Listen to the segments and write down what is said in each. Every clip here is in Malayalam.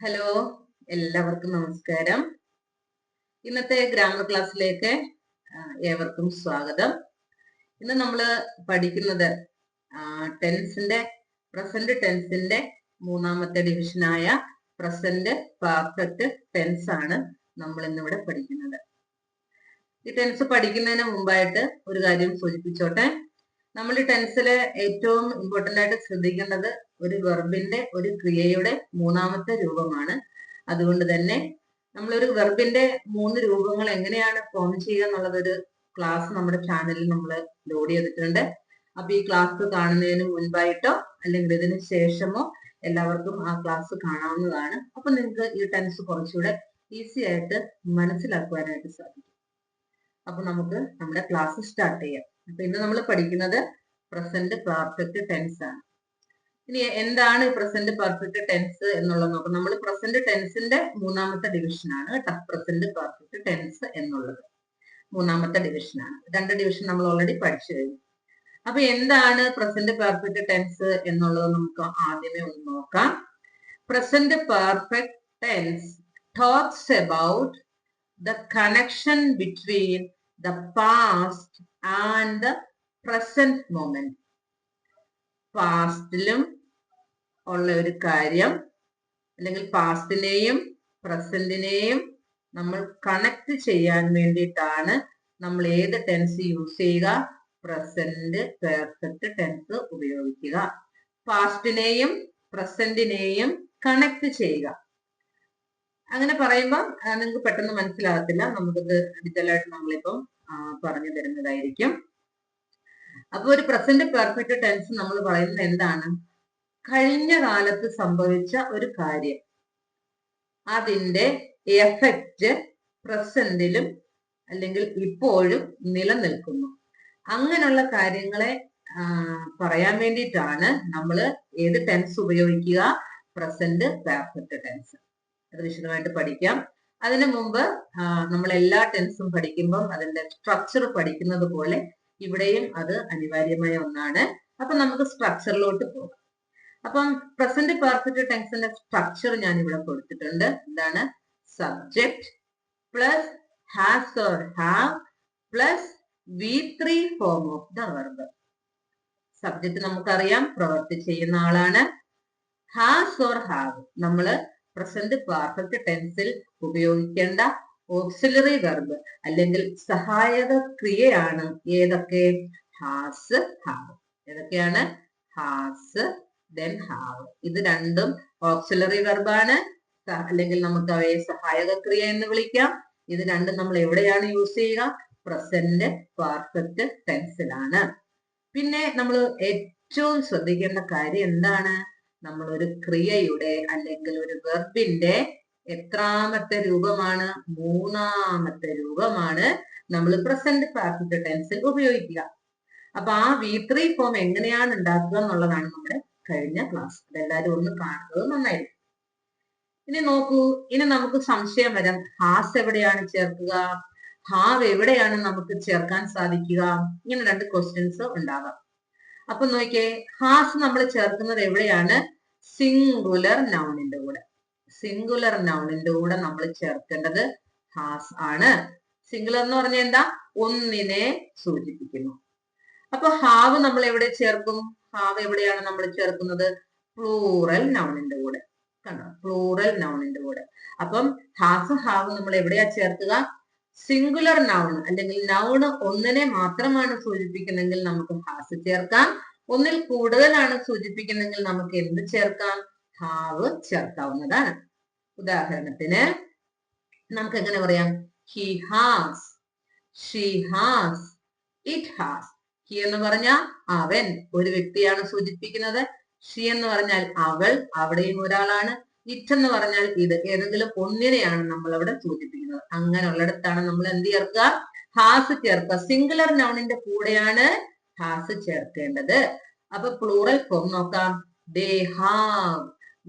ഹലോ, എല്ലാവർക്കും നമസ്കാരം. ഇന്നത്തെ ഗ്രാമർ ക്ലാസ്സിലേക്ക് ഏവർക്കും സ്വാഗതം. ഇന്ന് നമ്മൾ പഠിക്കുന്നത് പ്രസന്റ് ടെൻസിന്റെ മൂന്നാമത്തെ ഡിവിഷനായ പ്രസന്റ് പെർഫെക്റ്റ് ടെൻസ് ആണ് നമ്മൾ ഇന്നിവിടെ പഠിക്കുന്നത്. ഈ ടെൻസ് പഠിക്കുന്നതിന് മുമ്പായിട്ട് ഒരു കാര്യം സൂചിപ്പിച്ചോട്ടെ. നമ്മൾ ഈ ടെൻസില് ഏറ്റവും ഇമ്പോർട്ടന്റ് ആയിട്ട് ശ്രദ്ധിക്കേണ്ടത് ഒരു വെർബിന്റെ ഒരു ക്രിയയുടെ മൂന്നാമത്തെ രൂപമാണ്. അതുകൊണ്ട് തന്നെ നമ്മളൊരു വെർബിന്റെ 3 രൂപങ്ങൾ എങ്ങനെയാണ് ഫോം ചെയ്യുക എന്നുള്ളതൊരു ക്ലാസ് നമ്മുടെ ചാനലിൽ നമ്മൾ ലോഡ് ചെയ്തിട്ടുണ്ട്. അപ്പൊ ഈ ക്ലാസ് കാണുന്നതിന് മുൻപായിട്ടോ അല്ലെങ്കിൽ ഇതിന് ശേഷമോ എല്ലാവർക്കും ആ ക്ലാസ് കാണാവുന്നതാണ്. അപ്പൊ നിങ്ങൾക്ക് ഈ ടെൻസ് കുറച്ചുകൂടെ ഈസി ആയിട്ട് മനസ്സിലാക്കുവാനായിട്ട് സാധിക്കും. അപ്പൊ നമുക്ക് നമ്മുടെ ക്ലാസ് സ്റ്റാർട്ട് ചെയ്യാം. അപ്പൊ ഇന്ന് നമ്മൾ പഠിക്കുന്നത് പ്രസന്റ് പെർഫെക്റ്റ് ടെൻസ് ആണ്. ഇനി എന്താണ് പ്രസന്റ് പെർഫെക്റ്റ് ടെൻസ് എന്നുള്ളത് നോക്കാം. നമ്മൾ പ്രസന്റ് ടെൻസിന്റെ മൂന്നാമത്തെ ഡിവിഷൻ ആണ് കേട്ടോ. പ്രസന്റ് പെർഫെക്റ്റ് ടെൻസ് എന്നുള്ളത് മൂന്നാമത്തെ ഡിവിഷൻ ആണ്. 2 ഡിവിഷൻ നമ്മൾ ഓൾറെഡി പഠിച്ചു കഴിഞ്ഞു. അപ്പൊ എന്താണ് പ്രസന്റ് പെർഫെക്റ്റ് ടെൻസ് എന്നുള്ളത് നമുക്ക് ആദ്യമേ ഒന്ന് നോക്കാം. Present perfect tense talks about the connection between the past and the present moment. പാസ്റ്റിലും ഉള്ള ഒരു കാര്യം അല്ലെങ്കിൽ പാസ്റ്റിനെയും പ്രസന്റിനെയും നമ്മൾ കണക്ട് ചെയ്യാൻ വേണ്ടിയിട്ടാണ് നമ്മൾ ഏത് ടെൻസ് യൂസ് ചെയ്യുക? പ്രസന്റ് പെർഫെക്റ്റ് ടെൻസ് ഉപയോഗിക്കുക. പാസ്റ്റിനെയും പ്രസന്റിനെയും കണക്ട് ചെയ്യുക. അങ്ങനെ പറയുമ്പോൾ നിങ്ങൾക്ക് പെട്ടെന്ന് മനസ്സിലാകത്തില്ല. നമുക്കത് ഡീറ്റെയിൽ ആയിട്ട് നമ്മളിപ്പം പറഞ്ഞു തരുന്നതായിരിക്കും. അപ്പൊ ഒരു പ്രസന്റ് പെർഫെക്റ്റ് ടെൻസ് നമ്മൾ പറയുന്നത് എന്താണ്? കഴിഞ്ഞ കാലത്ത് സംഭവിച്ച ഒരു കാര്യം, അതിന്റെ എഫക്റ്റ് പ്രസന്റിലും അല്ലെങ്കിൽ ഇപ്പോഴും നിലനിൽക്കുന്നു. അങ്ങനെയുള്ള കാര്യങ്ങളെ പറയാൻ വേണ്ടിയിട്ടാണ് നമ്മൾ ഏത് ടെൻസ് ഉപയോഗിക്കുക? Present perfect tense. അത് വിശദമായിട്ട് പഠിക്കാം. അതിനു മുമ്പ് നമ്മൾ എല്ലാ ടെൻസും പഠിക്കുമ്പോൾ അതിന്റെ സ്ട്രക്ചർ പഠിക്കുന്നത് പോലെ ഇവിടെയും അത് അനിവാര്യമായ ഒന്നാണ്. അപ്പൊ നമുക്ക് സ്ട്രക്ചറിലോട്ട് പോകാം. അപ്പം പ്രസന്റ് പെർഫെക്റ്റ് ടെൻസിന്റെ സ്ട്രക്ചർ ഞാൻ ഇവിടെ കൊടുത്തിട്ടുണ്ട്. എന്താണ്? Subject plus has or have plus V3 form of the verb. Subject നമുക്കറിയാം, പ്രവൃത്തി ചെയ്യുന്ന ആളാണ്. ഹാസ് ഓർ ഹാവ് നമ്മള് പ്രസന്റ് പെർഫെക്റ്റ് ടെൻസിൽ ഉപയോഗിക്കേണ്ട ഓക്സിലറി വെർബ് അല്ലെങ്കിൽ സഹായക ക്രിയയാണ്. ഏതൊക്കെ? Has, have. ഏതൊക്കെയാണ്? Has, then have. ഇത് രണ്ടും ഓക്സിലറി വെർബാണ്, അല്ലെങ്കിൽ നമുക്ക് അവയെ സഹായക ക്രിയ എന്ന് വിളിക്കാം. ഇത് രണ്ടും നമ്മൾ എവിടെയാണ് യൂസ് ചെയ്യുക? പ്രസന്റ് പെർഫെക്റ്റ് ടെൻസിലാണ്. പിന്നെ നമ്മൾ ഏറ്റവും ശ്രദ്ധിക്കേണ്ട കാര്യം എന്താണ്? നമ്മൾ ഒരു ക്രിയയുടെ അല്ലെങ്കിൽ ഒരു വെർബിന്റെ എത്രാമത്തെ രൂപമാണ്? മൂന്നാമത്തെ രൂപമാണ് നമ്മൾ പ്രസന്റ് പെർഫെക്റ്റ് ടെൻസിൽ ഉപയോഗിക്കുക. അപ്പൊ ആ V3 ഫോം എങ്ങനെയാണ് ഉണ്ടാക്കുക എന്നുള്ളതാണ് നമ്മുടെ കഴിഞ്ഞ ക്ലാസ്. അതെല്ലാവരും ഒന്ന് കാണുന്നത് നന്നായിരിക്കും. ഇനി നോക്കൂ, ഇനി നമുക്ക് സംശയം വരാം, ഹാസ് എവിടെയാണ് ചേർക്കുക, ഹാവ് എവിടെയാണ് നമുക്ക് ചേർക്കാൻ സാധിക്കുക? ഇങ്ങനെ 2 ക്വസ്റ്റ്യൻസ് ഉണ്ടാകാം. അപ്പൊ നോക്കിയേ, ഹാസ് നമ്മൾ ചേർക്കുന്നത് എവിടെയാണ്? സിംഗുലർ നൗണിന്റെ കൂടെ. സിംഗുലർ നൗണിന്റെ കൂടെ നമ്മൾ ചേർക്കേണ്ടത് ഹാസ് ആണ്. സിംഗുലർ എന്ന് പറഞ്ഞാൽ എന്താ? ഒന്നിനെ സൂചിപ്പിക്കുന്നു. അപ്പൊ ഹാവ് നമ്മൾ എവിടെ ചേർക്കും? ഹാവ് എവിടെയാണ് നമ്മൾ ചേർക്കുന്നത്? പ്ലൂറൽ നൗണിന്റെ കൂടെ. കണ്ടോ? പ്ലൂറൽ നൗണിന്റെ കൂടെ. അപ്പം ഹാസ്, ഹാവ് നമ്മൾ എവിടെയാ ചേർക്കുക? സിംഗുലർ നൗൺ അല്ലെങ്കിൽ നൗൺ ഒന്നിനെ മാത്രമാണ് സൂചിപ്പിക്കുന്നെങ്കിൽ നമുക്ക് ഹാസ് ചേർക്കാം. ഒന്നിൽ കൂടുതലാണ് സൂചിപ്പിക്കുന്നെങ്കിൽ നമുക്ക് എന്ത് ചേർക്കാം? ഹാവ് ചേർക്കാവുന്നതാണ്. ഉദാഹരണത്തിന് നമുക്ക് എങ്ങനെ പറയാം? He has, she has, it has. He എന്ന് പറഞ്ഞാൽ അവൻ, ഒരു വ്യക്തിയാണ് സൂചിപ്പിക്കുന്നത്. ഷീ എന്ന് പറഞ്ഞാൽ അവൾ, അവിടെയും ഒരാളാണ്. ഇറ്റ് എന്ന് പറഞ്ഞാൽ ഇത്, ഏതെങ്കിലും ഒന്നിനെയാണ് നമ്മൾ അവിടെ സൂചിപ്പിക്കുന്നത്. അങ്ങനെയുള്ളിടത്താണ് നമ്മൾ എന്ത് ചേർക്കുക? ഹാസ് ചേർക്കുക. സിംഗുലർ നൗണിന്റെ കൂടെയാണ് ഹാസ് ചേർക്കേണ്ടത്. അപ്പൊ പ്ലൂറൽ ഫോം നോക്കാം. They have,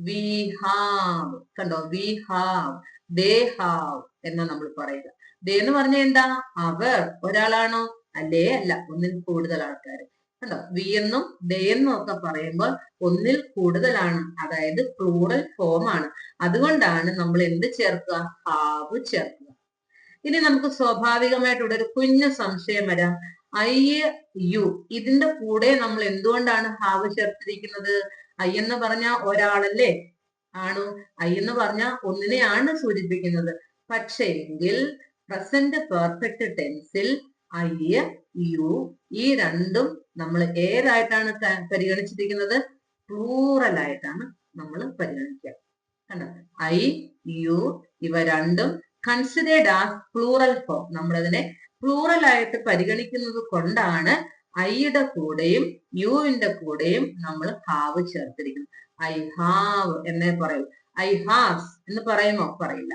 we have. കണ്ടോ? വി ഹാവ്, ദേ ഹാവ് എന്ന് നമ്മൾ പറയുക. ദേ എന്ന് പറഞ്ഞാൽ എന്താ? അവർ. ഒരാളാണോ? അല്ലേ? അല്ല, ഒന്നിൽ കൂടുതൽ ആൾക്കാർ. കണ്ടോ, വി എന്നും ദേ എന്നും ഒക്കെ പറയുമ്പോൾ ഒന്നിൽ കൂടുതലാണ്, അതായത് പ്ലൂറൽ ഫോം ആണ്. അതുകൊണ്ടാണ് നമ്മൾ എന്ത് ചേർക്കുക, ഹാവ് ചേർക്കുക. ഇനി നമുക്ക് സ്വാഭാവികമായിട്ട് ഇവിടെ ഒരു കുഞ്ഞു സംശയം വരാം. ഐ യു ഇതിന്റെ കൂടെ നമ്മൾ എന്തുകൊണ്ടാണ് ഹാവ് ചേർത്തിരിക്കുന്നത്? ഐ എന്ന് പറഞ്ഞ ഒരാളല്ലേ, ആണോ? ഐ എന്ന് പറഞ്ഞ ഒന്നിനെയാണ് സൂചിപ്പിക്കുന്നത്. പക്ഷേ എങ്കിൽ പ്രസന്റ് പെർഫെക്റ്റ് ടെൻസിൽ ഐ യു ഈ രണ്ടും നമ്മൾ ഏതായിട്ടാണ് പരിഗണിച്ചിരിക്കുന്നത്? പ്ലൂറൽ ആയിട്ടാണ് നമ്മൾ പരിഗണിക്കുക. കണ്ടോ, ഐ യു ഇവ രണ്ടും കൺസിഡേർഡ് ആസ് പ്ലൂറൽ ഫോം. നമ്മളതിനെ പ്ലൂറൽ ആയിട്ട് പരിഗണിക്കുന്നത് കൊണ്ടാണ് ഐയുടെ കൂടെയും യുവിന്റെ കൂടെയും നമ്മൾ ഹാവ് ചേർത്തിരിക്കുന്നത്. ഐ ഹാവ് എന്നേ പറയൂ. ഐ ഹാസ് എന്ന് പറയുമോ? പറയില്ല.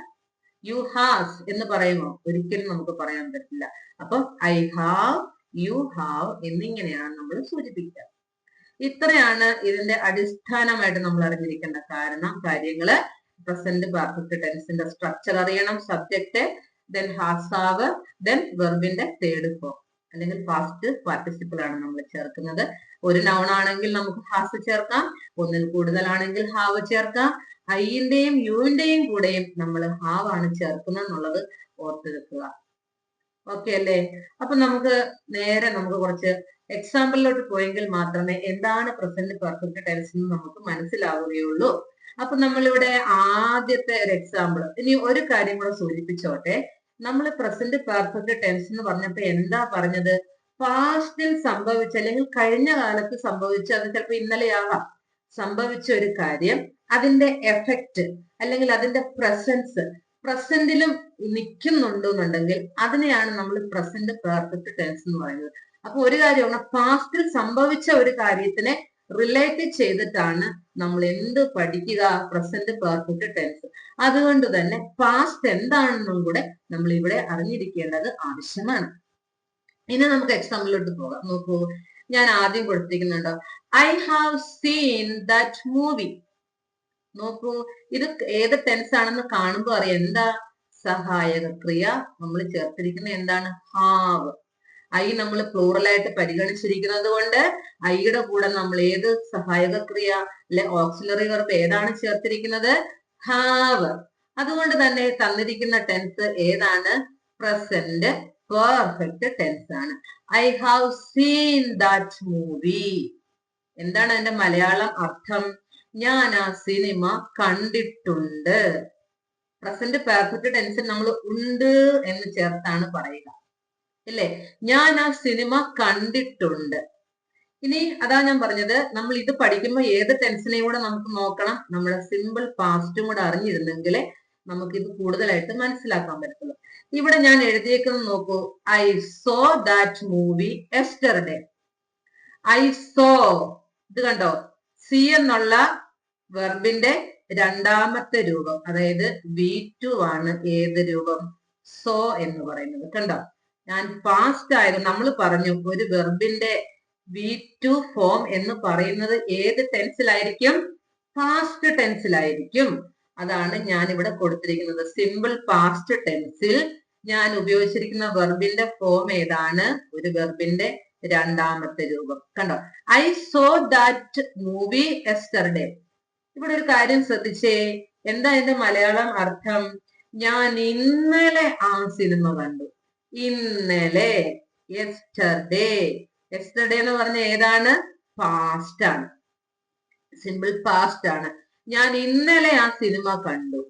യു ഹാസ് എന്ന് പറയുമോ? ഒരിക്കലും നമുക്ക് പറയാൻ പറ്റില്ല. അപ്പൊ ഐ ഹാവ്, യു ഹാവ് എന്നിങ്ങനെയാണ് നമ്മൾ സൂചിപ്പിക്കുക. ഇത്രയാണ് ഇതിന്റെ അടിസ്ഥാനമായിട്ട് നമ്മൾ അറിഞ്ഞിരിക്കേണ്ട കാര്യങ്ങള്. പ്രസന്റ് പെർഫെക്റ്റ് ടെൻസിന്റെ സ്ട്രക്ചർ അറിയണം, subject, then has have, then വെർബിന്റെ തേർഡ് ഫോം അല്ലെങ്കിൽ പാസ്റ്റ് പാർട്ടിസിപ്പിൾ ആണ് നമ്മൾ ചേർക്കുന്നത്. ഒരു നൗൺ ആണെങ്കിൽ നമുക്ക് ഹാസ് ചേർക്കാം, ഒന്നിൽ കൂടുതലാണെങ്കിൽ ഹാവ് ചേർക്കാം. ഐന്റെയും യുവിന്റെയും കൂടെയും നമ്മൾ ഹാവ് ആണ് ചേർക്കുന്നത് എന്നുള്ളത് ഓർത്തെടുക്കുക. ഓക്കെ അല്ലേ? അപ്പൊ നമുക്ക് കുറച്ച് എക്സാമ്പിളിലോട്ട് പോയെങ്കിൽ മാത്രമേ എന്താണ് പ്രസന്റ് പെർഫെക്റ്റ് ടെൻസ് എന്ന് നമുക്ക് മനസ്സിലാവുകയുള്ളൂ. അപ്പൊ നമ്മളിവിടെ ആദ്യത്തെ ഒരു എക്സാമ്പിൾ. ഇനി ഒരു കാര്യം കൂടെ സൂചിപ്പിച്ചോട്ടെ. നമ്മൾ പ്രസന്റ് പെർഫെക്റ്റ് ടെൻസ് എന്ന് പറഞ്ഞപ്പോ എന്താ പറഞ്ഞത്? പാസ്റ്റിൽ സംഭവിച്ച അല്ലെങ്കിൽ കഴിഞ്ഞ കാലത്ത് സംഭവിച്ച, അത് ചിലപ്പോ ഇന്നലെയാവാം, സംഭവിച്ച ഒരു കാര്യം അതിന്റെ എഫക്റ്റ് അല്ലെങ്കിൽ അതിന്റെ പ്രസന്റിലും നിൽക്കുന്നുണ്ടെന്നുണ്ടെങ്കിൽ അതിനെയാണ് നമ്മൾ പ്രസന്റ് പെർഫെക്റ്റ് ടെൻസ് എന്ന് പറയുന്നത്. അപ്പൊ ഒരു കാര്യമാണ്, പാസ്റ്റിൽ സംഭവിച്ച ഒരു കാര്യത്തിനെ റിലേറ്റ് ചെയ്തിട്ടാണ് നമ്മൾ എന്ത് പഠിക്കുക? Present perfect tense. അതുകൊണ്ട് തന്നെ പാസ്റ്റ് എന്താണെന്നും കൂടെ നമ്മൾ ഇവിടെ അറിഞ്ഞിരിക്കേണ്ടത് ആവശ്യമാണ്. ഇനി നമുക്ക് എക്സാമ്പിളിലോട്ട് പോകാം. നോക്കൂ, ഞാൻ ആദ്യം കൊടുത്തിരിക്കുന്നുണ്ടോ, I have seen that movie. നോക്കൂ, ഇത് ഏത് ടെൻസ് ആണെന്ന് കാണുമ്പോൾ അറിയാം. എന്താ? സഹായക ക്രിയ നമ്മൾ ചേർത്തിരിക്കുന്നത് എന്താണ്? ഹാവ്. ഐ നമ്മൾ പ്ലൂറലായിട്ട് പരിഗണിച്ചിരിക്കുന്നത് കൊണ്ട് ഐയുടെ കൂടെ നമ്മൾ ഏത് സഹായക ക്രിയ അല്ലെ ഓക്സിലറി വെർബ് ഏതാണ് ചേർത്തിരിക്കുന്നത്? ഹാവ്. അതുകൊണ്ട് തന്നെ തന്നിരിക്കുന്ന ടെൻസ് ഏതാണ്? പ്രസന്റ് പെർഫെക്റ്റ് ടെൻസ് ആണ്. I have seen that movie. എന്താണ് അതിന്റെ മലയാളം അർത്ഥം? ഞാൻ ആ സിനിമ കണ്ടിട്ടുണ്ട്. പ്രസന്റ് പെർഫെക്റ്റ് ടെൻസിൽ നമ്മൾ ഉണ്ട് എന്ന് ചേർത്താണ് പറയുക, ഇല്ലേ? ഞാൻ ആ സിനിമ കണ്ടിട്ടുണ്ട്. ഇനി അതാ ഞാൻ പറഞ്ഞത്, നമ്മൾ ഇത് പഠിക്കുമ്പോൾ ഏത് ടെൻസിനെയും കൂടെ നമുക്ക് നോക്കണം. നമ്മുടെ സിമ്പിൾ പാസ്റ്റും കൂടെ അറിഞ്ഞിരുന്നെങ്കിലേ നമുക്കിത് കൂടുതലായിട്ട് മനസ്സിലാക്കാൻ പറ്റുള്ളൂ. ഇവിടെ ഞാൻ എഴുതിയേക്കുന്നത് നോക്കൂ, I so that movie yesterday. I so, ഇത് കണ്ടോ, സി എന്നുള്ള വെർബിന്റെ രണ്ടാമത്തെ രൂപം, അതായത് V2 ആണ് ഏത് രൂപം? സോ എന്ന് പറയുന്നത്. കണ്ടോ, ഞാൻ പാസ്റ്റ് ആയത് നമ്മൾ പറഞ്ഞു, ഒരു വെർബിന്റെ V2 ഫോം എന്ന് പറയുന്നത് ഏത് ടെൻസിലായിരിക്കും? പാസ്റ്റ് ടെൻസിലായിരിക്കും. അതാണ് ഞാൻ ഇവിടെ കൊടുത്തിരിക്കുന്നത്. സിമ്പിൾ പാസ്റ്റ് ടെൻസിൽ ഞാൻ ഉപയോഗിച്ചിരിക്കുന്ന വെർബിന്റെ ഫോം ഏതാണ്? ഒരു വെർബിന്റെ രണ്ടാമത്തെ രൂപം. കണ്ടോ, I so that movie yesterday. ഇവിടെ ഒരു കാര്യം ശ്രദ്ധിച്ചേ, എന്താ ഇതിന്റെ മലയാളം അർത്ഥം? ഞാൻ ഇന്നലെ ആ സിനിമ കണ്ടു. ഇന്നലെ, യെസ്റ്റർഡേ. യെസ്റ്റർഡേ എന്ന് പറഞ്ഞ ഏതാണ്? പാസ്റ്റ് ആണ്, സിമ്പിൾ പാസ്റ്റ് ആണ്. ഞാൻ ഇന്നലെ ആ സിനിമ കണ്ടു,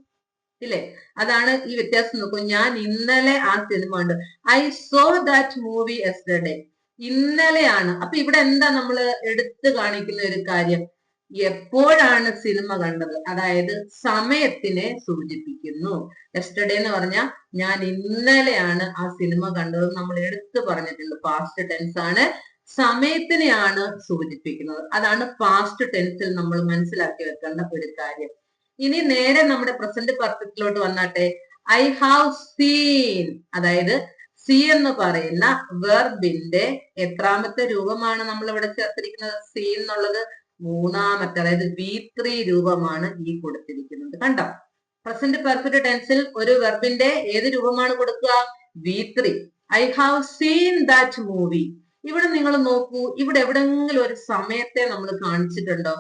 ഇല്ലേ? അതാണ് ഈ വ്യത്യാസം. നോക്കൂ, ഞാൻ ഇന്നലെ ആ സിനിമ കണ്ടു. I so that movie yesterday. ഇന്നലെയാണ്. അപ്പൊ ഇവിടെ എന്താ നമ്മൾ എടുത്തു കാണിക്കുന്ന ഒരു കാര്യം? എപ്പോഴാണ് സിനിമ കണ്ടത്, അതായത് സമയത്തിനെ സൂചിപ്പിക്കുന്നു. യെസ്റ്റർഡേ എന്ന് പറഞ്ഞാൽ ഞാൻ ഇന്നലെയാണ് ആ സിനിമ കണ്ടത് നമ്മൾ എടുത്തു പറഞ്ഞിട്ടുണ്ട്. പാസ്റ്റ് ടെൻസ് ആണ്, സമയത്തിനെയാണ് സൂചിപ്പിക്കുന്നത്. അതാണ് പാസ്റ്റ് ടെൻസിൽ നമ്മൾ മനസ്സിലാക്കി വെക്കേണ്ട ഒരു കാര്യം. ഇനി നേരെ നമ്മുടെ പ്രസന്റ് പെർഫെക്റ്റിലോട്ട് വന്നാട്ടെ. ഐ ഹാവ് സീൻ, അതായത് സി എന്ന് പറയുന്ന വെർബിന്റെ എത്രാമത്തെ രൂപമാണ് നമ്മൾ ഇവിടെ ചേർത്തിരിക്കുന്നത്? സി എന്നുള്ളത് മൂന്നാമത്തെ, അതായത് V3 രൂപമാണ് ഈ കൊടുത്തിരിക്കുന്നത്. കണ്ടോ, പ്രസന്റ് പെർഫെക്റ്റ് ടെൻസിൽ ഒരു വെർബിന്റെ ഏത് രൂപമാണ് കൊടുക്കുക? V3. I have seen that movie. ഇവിടെ നിങ്ങൾ നോക്കൂ, ഇവിടെ എവിടെങ്കിലും ഒരു സമയത്തെ നമ്മൾ കാണിച്ചിട്ടുണ്ടോ?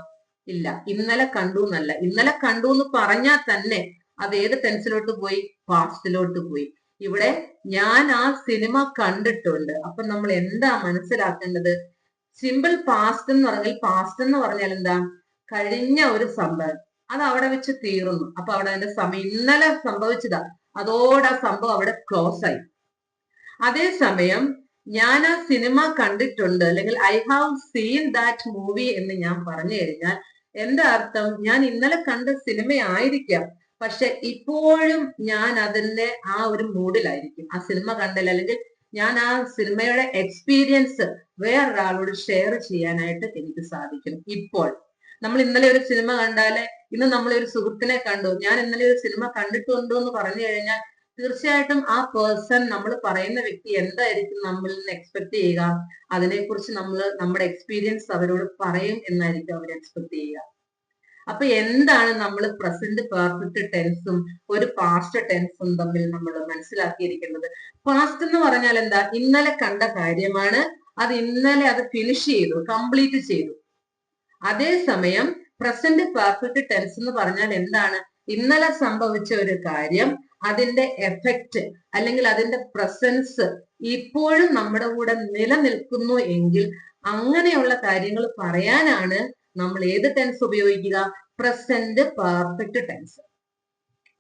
ഇല്ല. ഇന്നലെ കണ്ടു എന്നല്ല, ഇന്നലെ കണ്ടു എന്ന് പറഞ്ഞാൽ തന്നെ അത് ഏത് ടെൻസിലോട്ട് പോയി? പാസ്റ്റിലോട്ട് പോയി. ഇവിടെ ഞാൻ ആ സിനിമ കണ്ടിട്ടുണ്ട്. അപ്പൊ നമ്മൾ എന്താ മനസ്സിലാക്കേണ്ടത്? സിമ്പിൾ പാസ്റ്റ് എന്ന് പറഞ്ഞാൽ, പാസ്റ്റ് എന്ന് പറഞ്ഞാൽ എന്താ? കഴിഞ്ഞ ഒരു സംഭവം, അത് അവിടെ വെച്ച് തീർന്നു. അപ്പൊ അവിടെ അതിന്റെ സമയം ഇന്നലെ സംഭവിച്ചതാ, അതോടെ ആ സംഭവം അവിടെ ക്ലോസ് ആയി. അതേസമയം ഞാൻ ആ സിനിമ കണ്ടിട്ടുണ്ട്, അല്ലെങ്കിൽ I have seen that movie എന്ന് ഞാൻ പറഞ്ഞു കഴിഞ്ഞാൽ എന്താ അർത്ഥം? ഞാൻ ഇന്നലെ കണ്ട സിനിമയായിരിക്കാം, പക്ഷെ ഇപ്പോഴും ഞാൻ അതിന്റെ ആ ഒരു മൂഡിലായിരിക്കും. ആ സിനിമ കണ്ടില്ല, അല്ലെങ്കിൽ ഞാൻ ആ സിനിമയുടെ എക്സ്പീരിയൻസ് വേറൊരാളോട് ഷെയർ ചെയ്യാനായിട്ട് എനിക്ക് സാധിക്കും. ഇപ്പോൾ നമ്മൾ ഇന്നലെ ഒരു സിനിമ കണ്ടാല്, ഇന്ന് നമ്മളെ ഒരു സുഹൃത്തിനെ കണ്ടു, ഞാൻ ഇന്നലെ ഒരു സിനിമ കണ്ടിട്ടുണ്ടോ എന്ന് പറഞ്ഞു കഴിഞ്ഞാൽ തീർച്ചയായിട്ടും ആ പേഴ്സൺ, നമ്മൾ പറയുന്ന വ്യക്തി എന്തായിരിക്കും നമ്മളിൽ നിന്ന് എക്സ്പെക്ട് ചെയ്യുക? അതിനെക്കുറിച്ച് നമ്മൾ നമ്മുടെ എക്സ്പീരിയൻസ് അവരോട് പറയും എന്നായിരിക്കും അവർ എക്സ്പെക്ട് ചെയ്യുക. അപ്പൊ എന്താണ് നമ്മൾ പ്രസന്റ് പെർഫെക്റ്റ് ടെൻസും ഒരു പാസ്റ്റ് ടെൻസും തമ്മിൽ നമ്മൾ മനസ്സിലാക്കിയിരിക്കുന്നത്? പാസ്റ്റ് എന്ന് പറഞ്ഞാൽ എന്താ? ഇന്നലെ കണ്ട കാര്യമാണ്, അത് ഇന്നലെ അത് ഫിനിഷ് ചെയ്തു, കംപ്ലീറ്റ് ചെയ്തു. അതേസമയം പ്രസന്റ് പെർഫെക്റ്റ് ടെൻസ് എന്ന് പറഞ്ഞാൽ എന്താണ്? ഇന്നലെ സംഭവിച്ച ഒരു കാര്യം, അതിന്റെ എഫക്റ്റ് അല്ലെങ്കിൽ അതിന്റെ പ്രസൻസ് ഇപ്പോഴും നമ്മുടെ കൂടെ നിലനിൽക്കുന്നു എങ്കിൽ അങ്ങനെയുള്ള കാര്യങ്ങൾ പറയാനാണ് നമ്മൾ ഏത് ടെൻസ് ഉപയോഗിക്കുക? Present perfect tense.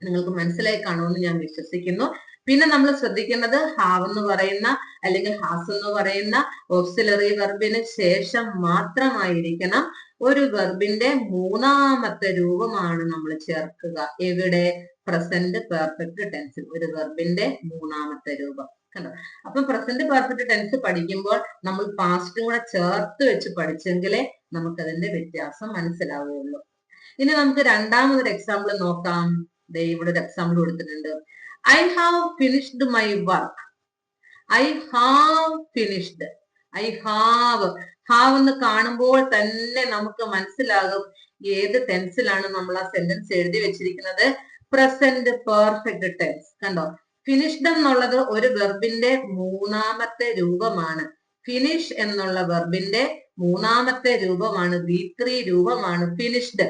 നിങ്ങൾക്ക് മനസ്സിലായി കാണുമെന്ന് ഞാൻ വിശ്വസിക്കുന്നു. പിന്നെ നമ്മൾ ശ്രദ്ധിക്കേണ്ടത് ഹാവ് എന്ന് പറയുന്ന അല്ലെങ്കിൽ ഹാസ് എന്ന് പറയുന്ന ഓക്സിലറി വെർബിന് ശേഷം മാത്രമായിരിക്കണം ഒരു വെർബിന്റെ മൂന്നാമത്തെ രൂപമാണ് നമ്മൾ ചേർക്കുക. എവിടെ? പ്രസന്റ് പെർഫെക്റ്റ് ടെൻസിൽ ഒരു വെർബിന്റെ മൂന്നാമത്തെ രൂപം. കണ്ടോ? അപ്പൊ പ്രസന്റ് പെർഫെക്റ്റ് ടെൻസ് പഠിക്കുമ്പോൾ നമ്മൾ പാസ്റ്റും കൂടെ ചേർത്ത് വെച്ച് പഠിച്ചെങ്കിലേ നമുക്കതിന്റെ വ്യത്യാസം മനസ്സിലാവുകയുള്ളൂ. ഇനി നമുക്ക് രണ്ടാമതൊരു എക്സാമ്പിൾ നോക്കാം. ദേ ഇവിടെ ഒരു എക്സാമ്പിൾ കൊടുത്തിട്ടുണ്ട്. I have finished my work. I have finished. I have എന്ന് കാണുമ്പോൾ തന്നെ നമുക്ക് മനസ്സിലാകും ഏത് ടെൻസിലാണ് നമ്മൾ ആ സെന്റൻസ് എഴുതി വെച്ചിരിക്കുന്നത്. Present perfect tense. കണ്ടോ? ഫിനിഷ്ഡ് എന്നുള്ളത് ഒരു വെർബിന്റെ മൂന്നാമത്തെ രൂപമാണ്. ഫിനിഷ് എന്നുള്ള വെർബിന്റെ മൂന്നാമത്തെ രൂപമാണ്, V3 രൂപമാണ് finished.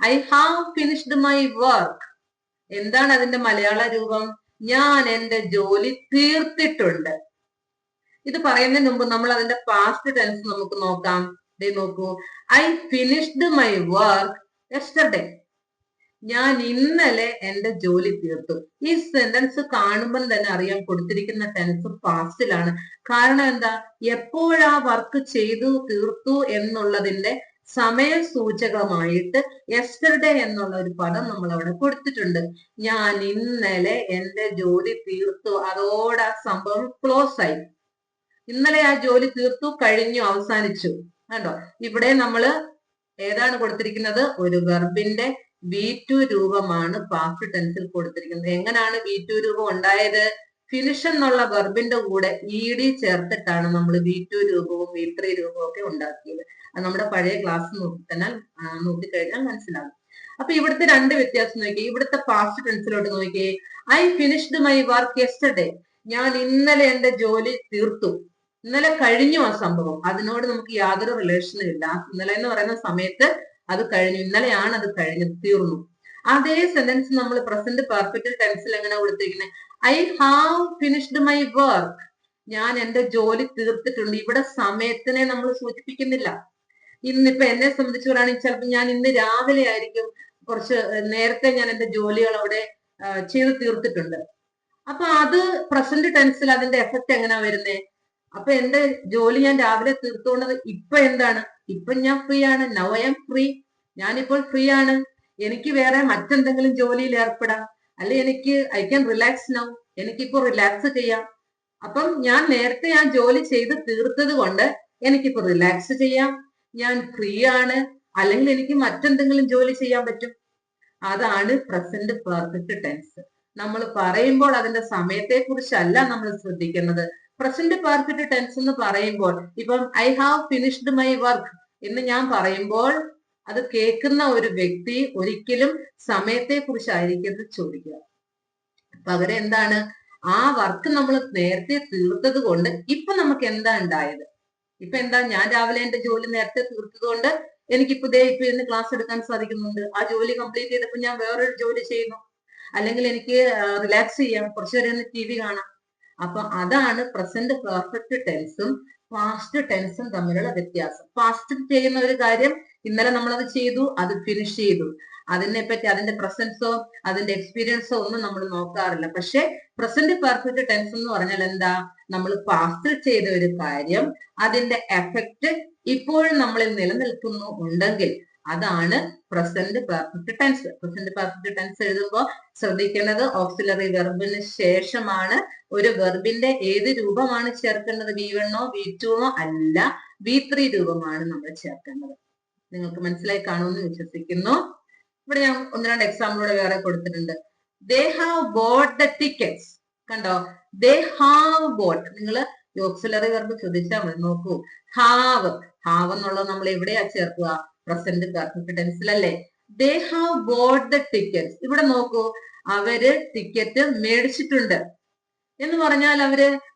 I have finished my work. എന്താണ് അതിന്റെ മലയാള രൂപം? ഞാൻ എന്റെ ജോലി തീർത്തിട്ടുണ്ട്. ഇത് പറയുന്നതിന് മുമ്പ് നമ്മൾ അതിന്റെ പാസ്റ്റ് ടെൻസ് നമുക്ക് നോക്കാം. നോക്കൂ, I finished my work yesterday. ഞാൻ ഇന്നലെ എന്റെ ജോലി തീർത്തു. ഈ സെന്റൻസ് കാണുമ്പോൾ തന്നെ അറിയാം കൊടുത്തിരിക്കുന്ന ടെൻസ് പാസ്റ്റിലാണ്. കാരണം എന്താ? എപ്പോഴാ വർക്ക് ചെയ്തു തീർത്തു എന്നുള്ളതിന്റെ സമയസൂചകമായിട്ട് യെസ്റ്റർഡേ എന്നുള്ള ഒരു പദം നമ്മൾ അവിടെ കൊടുത്തിട്ടുണ്ട്. ഞാൻ ഇന്നലെ എന്റെ ജോലി തീർത്തു, അതോടെ ആ സംഭവം ക്ലോസ് ആയി. ഇന്നലെ ആ ജോലി തീർത്തു, കഴിഞ്ഞു, അവസാനിച്ചു. കണ്ടോ? ഇവിടെ നമ്മൾ ഏതാണ് കൊടുത്തിരിക്കുന്നത്? ഒരു വെർബിന്റെ V2 രൂപമാണ് പാസ്റ്റ് ടെൻസിൽ കൊടുത്തിരിക്കുന്നത്. എങ്ങനെയാണ് V2 രൂപം ഉണ്ടായത്? ഫിനിഷ് എന്നുള്ള വെർബിന്റെ കൂടെ ED ചേർത്തിട്ടാണ് നമ്മൾ V2 രൂപവും V3 രൂപവും ഒക്കെ ഉണ്ടാക്കിയത്. അത് നമ്മുടെ പഴയ ക്ലാസ് നോക്കിക്കഴിഞ്ഞാൽ മനസ്സിലാകും. അപ്പൊ ഇവിടുത്തെ രണ്ട് വ്യത്യാസം നോക്കി. ഇവിടുത്തെ പാസ്റ്റ് ടെൻസിലോട്ട് നോക്കിയേ. I finished my work yesterday. ഞാൻ ഇന്നലെ എന്റെ ജോലി തീർത്തു. ഇന്നലെ കഴിഞ്ഞു ആ സംഭവം. അതിനോട് നമുക്ക് യാതൊരു റിലേഷനും ഇല്ല. ഇന്നലെ എന്ന് പറയുന്ന സമയത്ത് അത് കഴിഞ്ഞു, ഇന്നലെയാണ് അത് കഴിഞ്ഞു, തീർന്നു. അതേ സെന്റൻസ് നമ്മൾ പ്രസന്റ് പെർഫെക്റ്റ് ടെൻസിൽ എങ്ങനെ കൊടുത്തിരിക്കുന്നത്? I have finished my work. ഞാൻ എന്റെ ജോലി തീർത്തിട്ടുണ്ട്. ഇവിടെ സമയത്തിനെ നമ്മൾ സൂചിപ്പിക്കുന്നില്ല. ഇന്നിപ്പോ എന്നെ സംബന്ധിച്ച് പറയുകയാണെങ്കിൽ ചിലപ്പോൾ ഞാൻ ഇന്ന് രാവിലെ ആയിരിക്കും, കുറച്ച് നേരത്തെ ഞാൻ എന്റെ ജോലികൾ അവിടെ ചെയ്ത് തീർത്തിട്ടുണ്ട്. അപ്പൊ അത് പ്രസന്റ് ടെൻസിൽ അതിന്റെ എഫക്ട് എങ്ങനെയാ വരുന്നേ? അപ്പൊ എന്റെ ജോലി ഞാൻ രാവിലെ തീർത്തുകൊണ്ടത് ഇപ്പൊ എന്താണ്? ഇപ്പൊ ഞാൻ ഫ്രീ ആണ്. Now I M free. ഞാനിപ്പോൾ ഫ്രീ ആണ്. എനിക്ക് വേറെ മറ്റെന്തെങ്കിലും ജോലിയിൽ ഏർപ്പെടാം, അല്ലെ എനിക്ക് ഐ ക്യാൻ റിലാക്സ് നൗ. എനിക്കിപ്പോ റിലാക്സ് ചെയ്യാം. അപ്പം ഞാൻ നേരത്തെ ആ ജോലി ചെയ്ത് തീർത്തത് കൊണ്ട് എനിക്കിപ്പോ റിലാക്സ് ചെയ്യാം, ഞാൻ ഫ്രീ ആണ്, അല്ലെങ്കിൽ എനിക്ക് മറ്റെന്തെങ്കിലും ജോലി ചെയ്യാൻ പറ്റും. അതാണ് പ്രസന്റ് പെർഫെക്റ്റ് ടെൻസ്. നമ്മൾ പറയുമ്പോൾ അതിന്റെ സമയത്തെ കുറിച്ചല്ല നമ്മൾ ശ്രദ്ധിക്കുന്നത്. പ്രസന്റ് പെർഫെക്റ്റ് ടെൻസ് എന്ന് പറയുമ്പോൾ ഇപ്പം I have finished my work എന്ന് ഞാൻ പറയുമ്പോൾ അത് കേൾക്കുന്ന ഒരു വ്യക്തി ഒരിക്കലും സമയത്തെ കുറിച്ചായിരിക്കും ചോദിക്കുക. പകരം എന്താണ്? ആ വർക്ക് നമ്മൾ നേരത്തെ തീർത്തത് കൊണ്ട് ഇപ്പൊ നമുക്ക് എന്താ ഉണ്ടായത്? ഇപ്പൊ എന്താ, ഞാൻ രാവിലെ എന്റെ ജോലി നേരത്തെ തീർത്തത് കൊണ്ട് എനിക്കിപ്പോ ഇപ്പൊ ഇന്ന് ക്ലാസ് എടുക്കാൻ സാധിക്കുന്നുണ്ട്. ആ ജോലി കംപ്ലീറ്റ് ചെയ്തപ്പോൾ ഞാൻ വേറൊരു ജോലി ചെയ്യുന്നു. അല്ലെങ്കിൽ എനിക്ക് റിലാക്സ് ചെയ്യാം, കുറച്ചുനേരം ഒന്ന് TV കാണാം. അപ്പൊ അതാണ് പ്രസന്റ് പെർഫെക്റ്റ് ടെൻസും പാസ്റ്റ് ടെൻസും തമ്മിലുള്ള വ്യത്യാസം. പാസ്റ്റ് ചെയ്യുന്ന ഒരു കാര്യം ഇന്നലെ നമ്മളത് ചെയ്തു, അത് ഫിനിഷ് ചെയ്തു. അതിനെപ്പറ്റി അതിന്റെ പ്രസൻസോ അതിന്റെ എക്സ്പീരിയൻസോ ഒന്നും നമ്മൾ നോക്കാറില്ല. പക്ഷെ പ്രസന്റ് പെർഫെക്റ്റ് ടെൻസ് എന്ന് പറഞ്ഞാൽ എന്താ? നമ്മൾ പാസ്റ്റിൽ ചെയ്ത ഒരു കാര്യം അതിന്റെ എഫക്റ്റ് ഇപ്പോഴും നമ്മളിൽ നിലനിൽക്കുന്നു ഉണ്ടെങ്കിൽ അതാണ് present perfect tense. Present perfect tense എഴുതുമ്പോൾ ശ്രദ്ധിക്കേണ്ടത് ഓക്സിലറി വെർബിന് ശേഷമാണ് ഒരു വെർബിന്റെ ഏത് രൂപമാണ് ചേർക്കേണ്ടത്? V1 V2 അല്ല, V3 രൂപമാണ് നമ്മൾ ചേർക്കേണ്ടത്. നിങ്ങൾക്ക് മനസ്സിലായി കാണുമെന്ന് വിശ്വസിക്കുന്നു. ഇവിടെ ഞാൻ ഒന്ന് രണ്ട് എക്സാമ്പിളോടെ വേറെ കൊടുത്തിട്ടുണ്ട്. They have bought the tickets. കണ്ടോ? They have bought. നിങ്ങൾ ഓക്സിലറി വെർബ് ചോദിച്ചാൽ മതി. നോക്കൂ, ഹാവ് എന്നുള്ളത് നമ്മൾ എവിടെയാ ചേർക്കുക? പ്രസന്റ് പെർഫെക്റ്റ് ടെൻസിലല്ലേ? They have bought the tickets. ഇവിടെ നോക്കൂ, അവര് ടിക്കറ്റ് മേടിച്ചിട്ടുണ്ട് എന്ന് പറഞ്ഞാൽ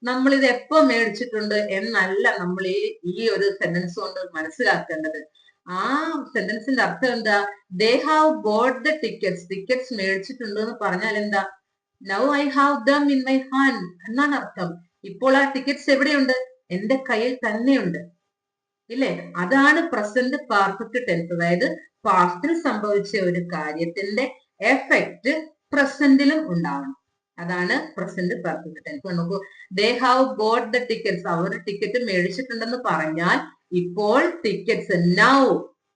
നമ്മൾ ഇത് എപ്പോ മേടിച്ചിട്ടുണ്ട് എന്നല്ല നമ്മൾ ഈ ഒരു സെന്റൻസ് കൊണ്ട് മനസ്സിലാക്കേണ്ടത്. ആ സെന്റൻസിന്റെ അർത്ഥം എന്താ? ദേ have bought the tickets. Tickets മേടിച്ചിട്ടുണ്ട് എന്ന് പറഞ്ഞാൽ എന്താ? Now I have them in my hand എന്നാണ് അർത്ഥം. ഇപ്പോൾ ആ ടിക്കറ്റ്സ് എവിടെയുണ്ട്? എന്റെ കയ്യിൽ തന്നെയുണ്ട്, ഇല്ലേ? അതാണ് പ്രസന്റ് പെർഫെക്റ്റ് ടെൻസ്. അതായത് പാസ്റ്റിൽ സംഭവിച്ച ഒരു കാര്യത്തിന്റെ എഫക്റ്റ് പ്രസന്റിലും ഉണ്ടാവണം. അതാണ് പ്രസന്റ് പെർഫെക്റ്റ് ടെൻസ്. നോക്കൂ, they have bought the tickets. അവർ ടിക്കറ്റ് മേടിച്ചിട്ടുണ്ടെന്ന് പറഞ്ഞാൽ ഇപ്പോൾ ടിക്കറ്റ്സ് നൗ,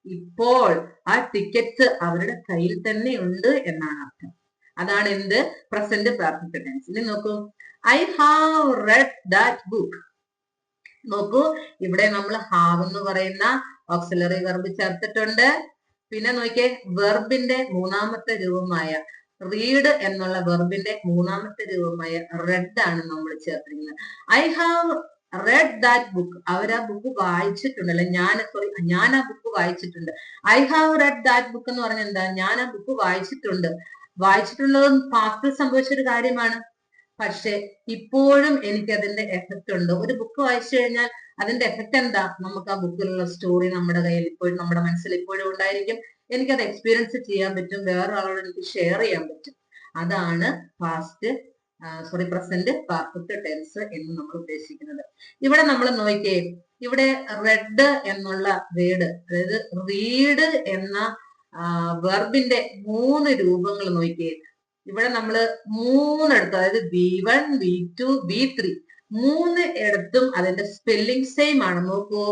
ഇപ്പോൾ ആ ടിക്കറ്റ്സ് അവരുടെ കയ്യിൽ തന്നെ ഉണ്ട് എന്നാണ് അർത്ഥം. അതാണ് എന്ത്? Present perfect tense. ഇനി നോക്കൂ, I have read that book. നോക്കൂ, ഇവിടെ നമ്മൾ ഹാവ് എന്ന് പറയുന്ന ഓക്സിലറി വെർബ് ചേർത്തിട്ടുണ്ട്. പിന്നെ നോക്കിയേ, വെർബിന്റെ മൂന്നാമത്തെ രൂപമായ റീഡ് എന്നുള്ള വെർബിന്റെ മൂന്നാമത്തെ രൂപമായ റെഡ് ആണ് നമ്മൾ ചേർത്തിരിക്കുന്നത്. I have read that book. അവർ ആ ബുക്ക് വായിച്ചിട്ടുണ്ട്, അല്ലെ ഞാൻ ആ ബുക്ക് വായിച്ചിട്ടുണ്ട്. I have read that book എന്ന് പറഞ്ഞാൽ എന്താ? ഞാൻ ആ ബുക്ക് വായിച്ചിട്ടുണ്ട്. വായിച്ചിട്ടുള്ളത് പാസ്റ്റിൽ സംഭവിച്ച ഒരു കാര്യമാണ്. പക്ഷെ ഇപ്പോഴും എനിക്ക് അതിന്റെ എഫക്റ്റ് ഉണ്ട്. ഒരു ബുക്ക് വായിച്ചു കഴിഞ്ഞാൽ അതിന്റെ എഫക്റ്റ് എന്താ? നമുക്ക് ആ ബുക്കിലുള്ള സ്റ്റോറി നമ്മുടെ കയ്യിൽ ഇപ്പോഴും, നമ്മുടെ മനസ്സിൽ ഇപ്പോഴും ഉണ്ടായിരിക്കും. എനിക്കത് എക്സ്പീരിയൻസ് ചെയ്യാൻ പറ്റും, വേറെ ആളോട് എനിക്ക് ഷെയർ ചെയ്യാൻ പറ്റും. അതാണ് പ്രസന്റ് പെർഫെക്റ്റ് ടെൻസ് എന്ന് നമ്മൾ ഉദ്ദേശിക്കുന്നത്. ഇവിടെ നമ്മൾ നോക്കിയേ, ഇവിടെ റെഡ് എന്നുള്ള വേർഡ്, അതായത് റീഡ് എന്ന വെർബിന്റെ 3 രൂപങ്ങൾ നോക്കിയേ. ഇവിടെ നമ്മൾ 3 എടുത്തു, അതായത് V1 V2 V3 3 ഇടത്തും അതിന്റെ സ്പെല്ലിംഗ് സെയിം ആണ്. നോക്കൂ,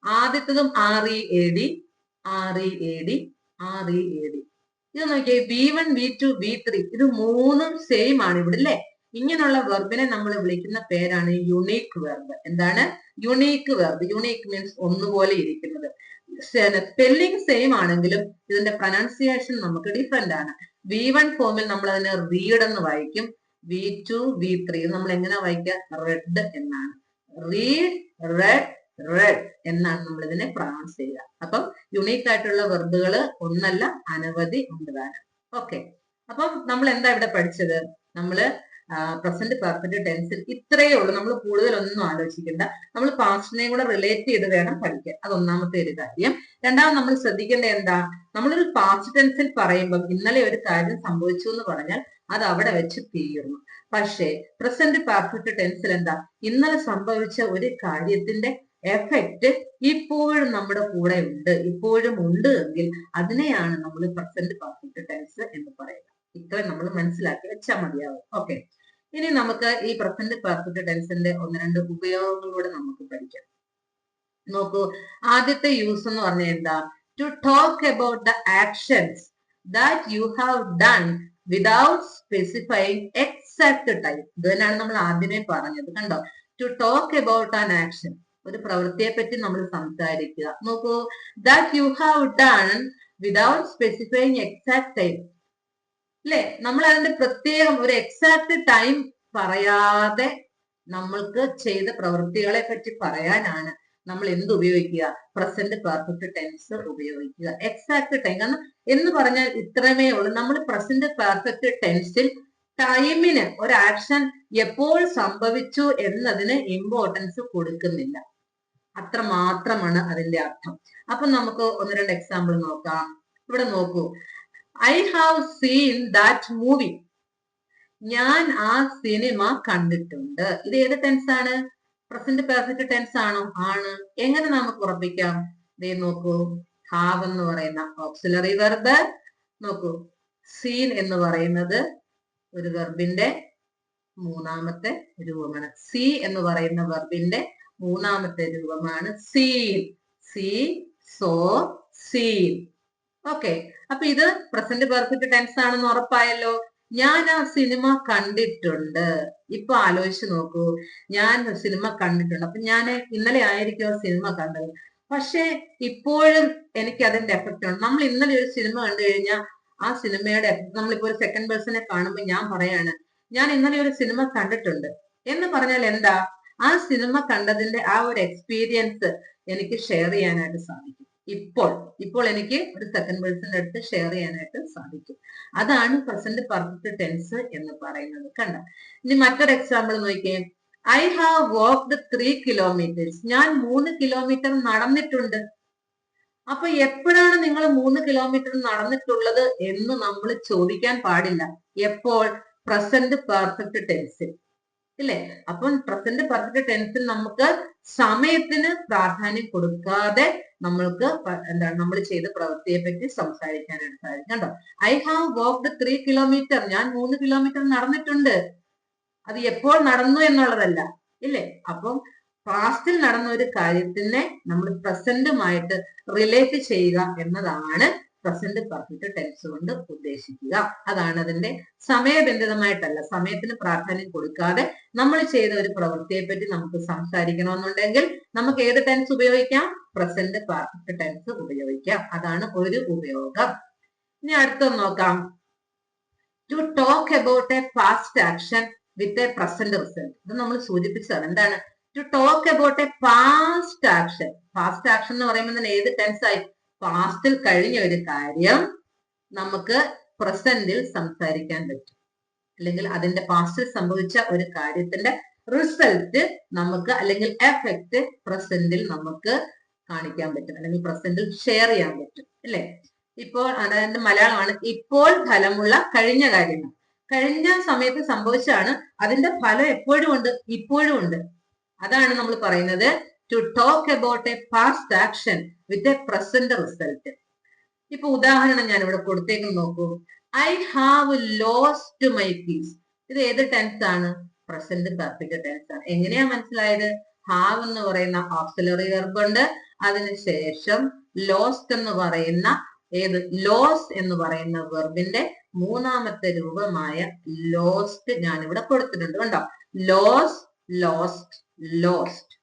ആദ്യത്തതും READ READ READ. ഇത് നോക്കിയേ, V1 V2 V3 ഇത് 3ഉം സെയിം ആണ് ഇവിടെ, അല്ലേ? ഇങ്ങനെയുള്ള വെർബിനെ നമ്മൾ വിളിക്കുന്ന പേരാണ് യുണീക്ക് വെർബ്. എന്താണ്? Unique verb. യുണീക്ക് മീൻസ് ഒന്നുപോലെ ഇരിക്കുന്നത്. സ്പെല്ലിംഗ് സെയിം ആണെങ്കിലും ഇതിന്റെ പ്രൊനൗൺസിയേഷൻ നമുക്ക് ഡിഫറെന്റ് ആണ്. V1 ഫോമിൽ നമ്മൾ അതിനെ റീഡ് എന്ന് വായിക്കും. V2 V3 നമ്മൾ എങ്ങനെ വായിക്കുക? റെഡ് എന്നാണ്. റീഡ്, റെഡ്, റെഡ് എന്നാണ് നമ്മൾ ഇതിനെ പ്രൊനൗൺസ് ചെയ്യുക. അപ്പം യുണീക്ക് ആയിട്ടുള്ള വെർബുകൾ ഒന്നല്ല, അനവധി ഉണ്ട്. ഓക്കെ, അപ്പം നമ്മൾ എന്താ ഇവിടെ പഠിച്ചത്? നമ്മള് പ്രസന്റ് പെർഫെക്റ്റ് ടെൻസിൽ ഇത്രയേ ഉള്ളൂ. നമ്മൾ കൂടുതലൊന്നും ആലോചിക്കണ്ട. നമ്മൾ പാസ്റ്റിനെയും കൂടെ റിലേറ്റ് ചെയ്ത് വേണം പഠിക്കാൻ. അത് ഒന്നാമത്തെ ഒരു കാര്യം. രണ്ടാമത് നമ്മൾ ശ്രദ്ധിക്കേണ്ടത് എന്താ? നമ്മളൊരു പാസ്റ്റ് ടെൻസിൽ പറയുമ്പോൾ ഇന്നലെ ഒരു കാര്യം സംഭവിച്ചു എന്ന് പറഞ്ഞാൽ അത് അവിടെ വെച്ച് തീർന്നു. പക്ഷേ പ്രസന്റ് പെർഫെക്റ്റ് ടെൻസിൽ എന്താ? ഇന്നലെ സംഭവിച്ച ഒരു കാര്യത്തിന്റെ എഫക്റ്റ് ഇപ്പോഴും നമ്മുടെ കൂടെ ഉണ്ട്, ഇപ്പോഴും ഉണ്ട് എങ്കിൽ അതിനെയാണ് നമ്മൾ പ്രസന്റ് പെർഫെക്റ്റ് ടെൻസ് എന്ന് പറയുന്നത്. ഇത്ര നമ്മൾ മനസ്സിലാക്കി വെച്ചാൽ മതിയാവും. ഓക്കെ, ഇനി നമുക്ക് ഈ പ്രസന്റ് പെർഫെക്റ്റ് ടെൻസിന്റെ 1-2 ഉപയോഗങ്ങളൂടെ നമുക്ക് പഠിക്കാം. നോക്കൂ, ആദ്യത്തെ യൂസ് എന്ന് പറഞ്ഞാൽ എന്താ? To talk about the actions that you have done without specifying exact time. ഇത് തന്നെയാണ് നമ്മൾ ആദ്യമേ പറഞ്ഞത്. കണ്ടോ? To talk about an action, ഒരു പ്രവൃത്തിയെ പറ്റി നമ്മൾ സംസാരിക്കുക. നോക്കൂ, that you have done without specifying exact time, അല്ലെ? നമ്മൾ അതിന്റെ പ്രത്യേകം ഒരു എക്സാക്ട് ടൈം പറയാതെ നമ്മൾക്ക് ചെയ്ത പ്രവൃത്തികളെ പറ്റി പറയാനാണ് നമ്മൾ എന്ത് ഉപയോഗിക്കുക? പ്രസന്റ് പെർഫെക്റ്റ് ടെൻസ് ഉപയോഗിക്കുക. എക്സാക്ട് ടൈം, കാരണം എന്ന് പറഞ്ഞാൽ ഇത്രമേ ഉള്ളൂ. നമ്മൾ പ്രസന്റ് പെർഫെക്റ്റ് ടെൻസിൽ ടൈമിന് ഒരു ആക്ഷൻ എപ്പോൾ സംഭവിച്ചു എന്നതിന് ഇമ്പോർട്ടൻസ് കൊടുക്കുന്നില്ല. അത്ര മാത്രമാണ് അതിന്റെ അർത്ഥം. അപ്പൊ നമുക്ക് ഒന്ന് രണ്ട് എക്സാമ്പിൾ നോക്കാം. ഇവിടെ നോക്കൂ, I have seen that movie. ഞാൻ ആ സിനിമ കണ്ടിട്ടുണ്ട്. ഇത് ഏത് ടെൻസ് ആണ്? പ്രസന്റ് പെർഫെക്റ്റ് ടെൻസ് ആണോ? ആണ്. എങ്ങനെ നമുക്ക് ഉറപ്പിക്കാം? ദേ നോക്കൂ, ഹാവ് എന്ന് പറയുന്ന ഓക്സിലറി വെർബ്, നോക്കൂ സീൻ എന്ന് പറയുന്നത് ഒരു വെർബിന്റെ മൂന്നാമത്തെ രൂപമാണ്. സീ എന്ന് പറയുന്ന വെർബിന്റെ മൂന്നാമത്തെ രൂപമാണ് seen. See, saw, seen. Okay, അപ്പൊ ഇത് പ്രസന്റ് പെർഫെക്റ്റ് ടെൻസ് ആണെന്ന് ഉറപ്പായല്ലോ. ഞാൻ ആ സിനിമ കണ്ടിട്ടുണ്ട്. ഇപ്പൊ ആലോചിച്ച് നോക്കൂ, ഞാൻ സിനിമ കണ്ടിട്ടുണ്ട്. അപ്പൊ ഞാൻ ഇന്നലെ ആയിരിക്കും ആ സിനിമ കണ്ടത്. പക്ഷെ ഇപ്പോഴും എനിക്ക് അതിന്റെ എഫക്റ്റ് ഉണ്ട്. നമ്മൾ ഇന്നലെ ഒരു സിനിമ കണ്ടു കഴിഞ്ഞാൽ ആ സിനിമയുടെ എഫക്ട്, നമ്മളിപ്പോ ഒരു സെക്കൻഡ് പേഴ്സണെ കാണുമ്പോൾ ഞാൻ പറയാണ് ഞാൻ ഇന്നലെ ഒരു സിനിമ കണ്ടിട്ടുണ്ട് എന്ന് പറഞ്ഞാൽ എന്താ? ആ സിനിമ കണ്ടതിന്റെ ആ ഒരു എക്സ്പീരിയൻസ് എനിക്ക് ഷെയർ ചെയ്യാനായിട്ട് സാധിക്കും. ഇപ്പോൾ എനിക്ക് ഒരു സെക്കൻഡ് പേഴ്സന്റെ അടുത്ത് ഷെയർ ചെയ്യാനായിട്ട് സാധിക്കും. അതാണ് പ്രസന്റ് പെർഫെക്റ്റ് ടെൻസ് എന്ന് പറയുന്നത്. കണ്ട, ഇനി മറ്റൊരു എക്സാമ്പിൾ നോക്കിയേ. I have walked 3 kilometers. ഞാൻ 3 കിലോമീറ്റർ നടന്നിട്ടുണ്ട്. അപ്പൊ എപ്പോഴാണ് നിങ്ങൾ 3 കിലോമീറ്റർ നടന്നിട്ടുള്ളത് എന്ന് നമ്മൾ ചോദിക്കാൻ പാടില്ല. എപ്പോൾ? പ്രസന്റ് പെർഫെക്റ്റ് ടെൻസിൽ, ഇല്ലേ? അപ്പം പ്രസന്റ് പെർഫെക്റ്റ് ടെൻസിൽ നമുക്ക് സമയത്തിന് പ്രാധാന്യം കൊടുക്കാതെ നമ്മൾക്ക് എന്താണ് നമ്മൾ ചെയ്ത പ്രവൃത്തിയെ പറ്റി സംസാരിക്കാനായിട്ട് സാധിക്കും. കണ്ടോ, ഐ ഹാവ് വാക്ക്ഡ് 3 kilometers. ഞാൻ 3 കിലോമീറ്റർ നടന്നിട്ടുണ്ട്. അത് എപ്പോൾ നടന്നു എന്നുള്ളതല്ല, ഇല്ലേ? അപ്പം പാസ്റ്റിൽ നടന്ന ഒരു കാര്യത്തിനെ നമ്മൾ പ്രസന്റുമായിട്ട് റിലേറ്റ് ചെയ്യുക എന്നതാണ് പ്രസന്റ് പെർഫെക്റ്റ് ടെൻസ് കൊണ്ട് ഉദ്ദേശിക്കുക. അതാണ് അതിന്റെ സമയബന്ധിതമായിട്ടല്ല, സമയത്തിന് പ്രാധാന്യം കൊടുക്കാതെ നമ്മൾ ചെയ്ത ഒരു പ്രവൃത്തിയെ പറ്റി നമുക്ക് സംസാരിക്കണമെന്നുണ്ടെങ്കിൽ നമുക്ക് ഏത് ടെൻസ് ഉപയോഗിക്കാം? പ്രസന്റ് പെർഫെക്റ്റ് ടെൻസ് ഉപയോഗിക്കാം. അതാണ് ഒരു ഉപയോഗം. ഇനി അടുത്തൊന്ന് നോക്കാം. To talk about a past action with a present result. ഇത് നമ്മൾ സൂചിപ്പിച്ചതാണ്. എന്താണ് to talk about a past action? Past action എന്ന് പറയുമ്പോൾ തന്നെ ഏത് ടെൻസ് ആയി? പാസ്റ്റിൽ കഴിഞ്ഞ ഒരു കാര്യം നമുക്ക് പ്രസന്റിൽ സംസാരിക്കാൻ പറ്റും, അല്ലെങ്കിൽ അതിന്റെ പാസ്റ്റിൽ സംഭവിച്ച ഒരു കാര്യത്തിന്റെ റിസൾട്ട് നമുക്ക്, അല്ലെങ്കിൽ എഫക്റ്റ് പ്രസന്റിൽ നമുക്ക് കാണിക്കാൻ പറ്റും, അല്ലെങ്കിൽ പ്രസന്റിൽ ഷെയർ ചെയ്യാൻ പറ്റും, അല്ലെ? ഇപ്പോൾ അതിന്റെ മലയാളമാണ് ഇപ്പോൾ ഫലമുള്ള കഴിഞ്ഞ കാര്യങ്ങൾ. കഴിഞ്ഞ സമയത്ത് സംഭവിച്ചാണ്, അതിന്റെ ഫലം എപ്പോഴും ഉണ്ട്, ഇപ്പോഴും ഉണ്ട്. അതാണ് നമ്മൾ പറയുന്നത് to talk about a past action with a present result. ഇപ്പൊ ഉദാഹരണം ഞാൻ ഇവിടെ കൊടുത്തേക്കും നോക്കൂ. I have lost my keys. ഇത് ഏത് ടെൻസ് ആണ്? പ്രസന്റ് പെർഫെക്റ്റ് ടെൻസ് ആണ്. എങ്ങനെയാ മനസ്സിലായത്? ഹാവ് എന്ന് പറയുന്ന ഓക്സിലറി വെർബ് ഉണ്ട്, അതിനുശേഷം ലോസ്റ്റ് എന്ന് പറയുന്ന ലോസ് എന്ന് പറയുന്ന വെർബിന്റെ മൂന്നാമത്തെ രൂപമായ ലോസ്റ്റ് ഞാൻ ഇവിടെ കൊടുത്തിട്ടുണ്ട്. കണ്ടോ, ലോസ്, ലോസ്റ്റ്, ലോസ്റ്റ്.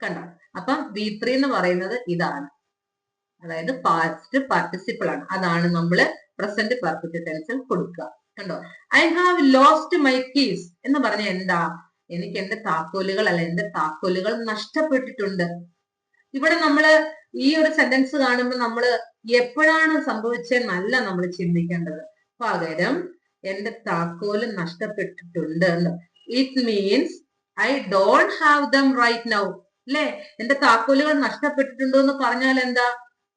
കണ്ടോ, അപ്പം V3 എന്ന് പറയുന്നത് ഇതാണ്, അതായത് പാസ്റ്റ് പാർട്ടിസിപ്പിൾ ആണ്. അതാണ് നമ്മൾ പ്രസന്റ് പെർഫെക്റ്റ് ടെൻസിൽ കൊടുക്കുക. കണ്ടോ, I have lost my keys എന്ന് പറഞ്ഞ എന്താ? എനിക്ക് എന്റെ താക്കോലുകൾ, അല്ല എന്റെ താക്കോലുകൾ നഷ്ടപ്പെട്ടിട്ടുണ്ട്. ഇവിടെ നമ്മള് ഈ ഒരു സെന്റൻസ് കാണുമ്പോൾ നമ്മൾ എപ്പോഴാണ് സംഭവിച്ചതെന്നല്ല നമ്മൾ ചിന്തിക്കേണ്ടത്. പകരം എന്റെ താക്കോല് നഷ്ടപ്പെട്ടിട്ടുണ്ട്. It means I don't have them right now, അല്ലെ? എന്റെ താക്കോലുകൾ നഷ്ടപ്പെട്ടിട്ടുണ്ടോ എന്ന് പറഞ്ഞാൽ എന്താ?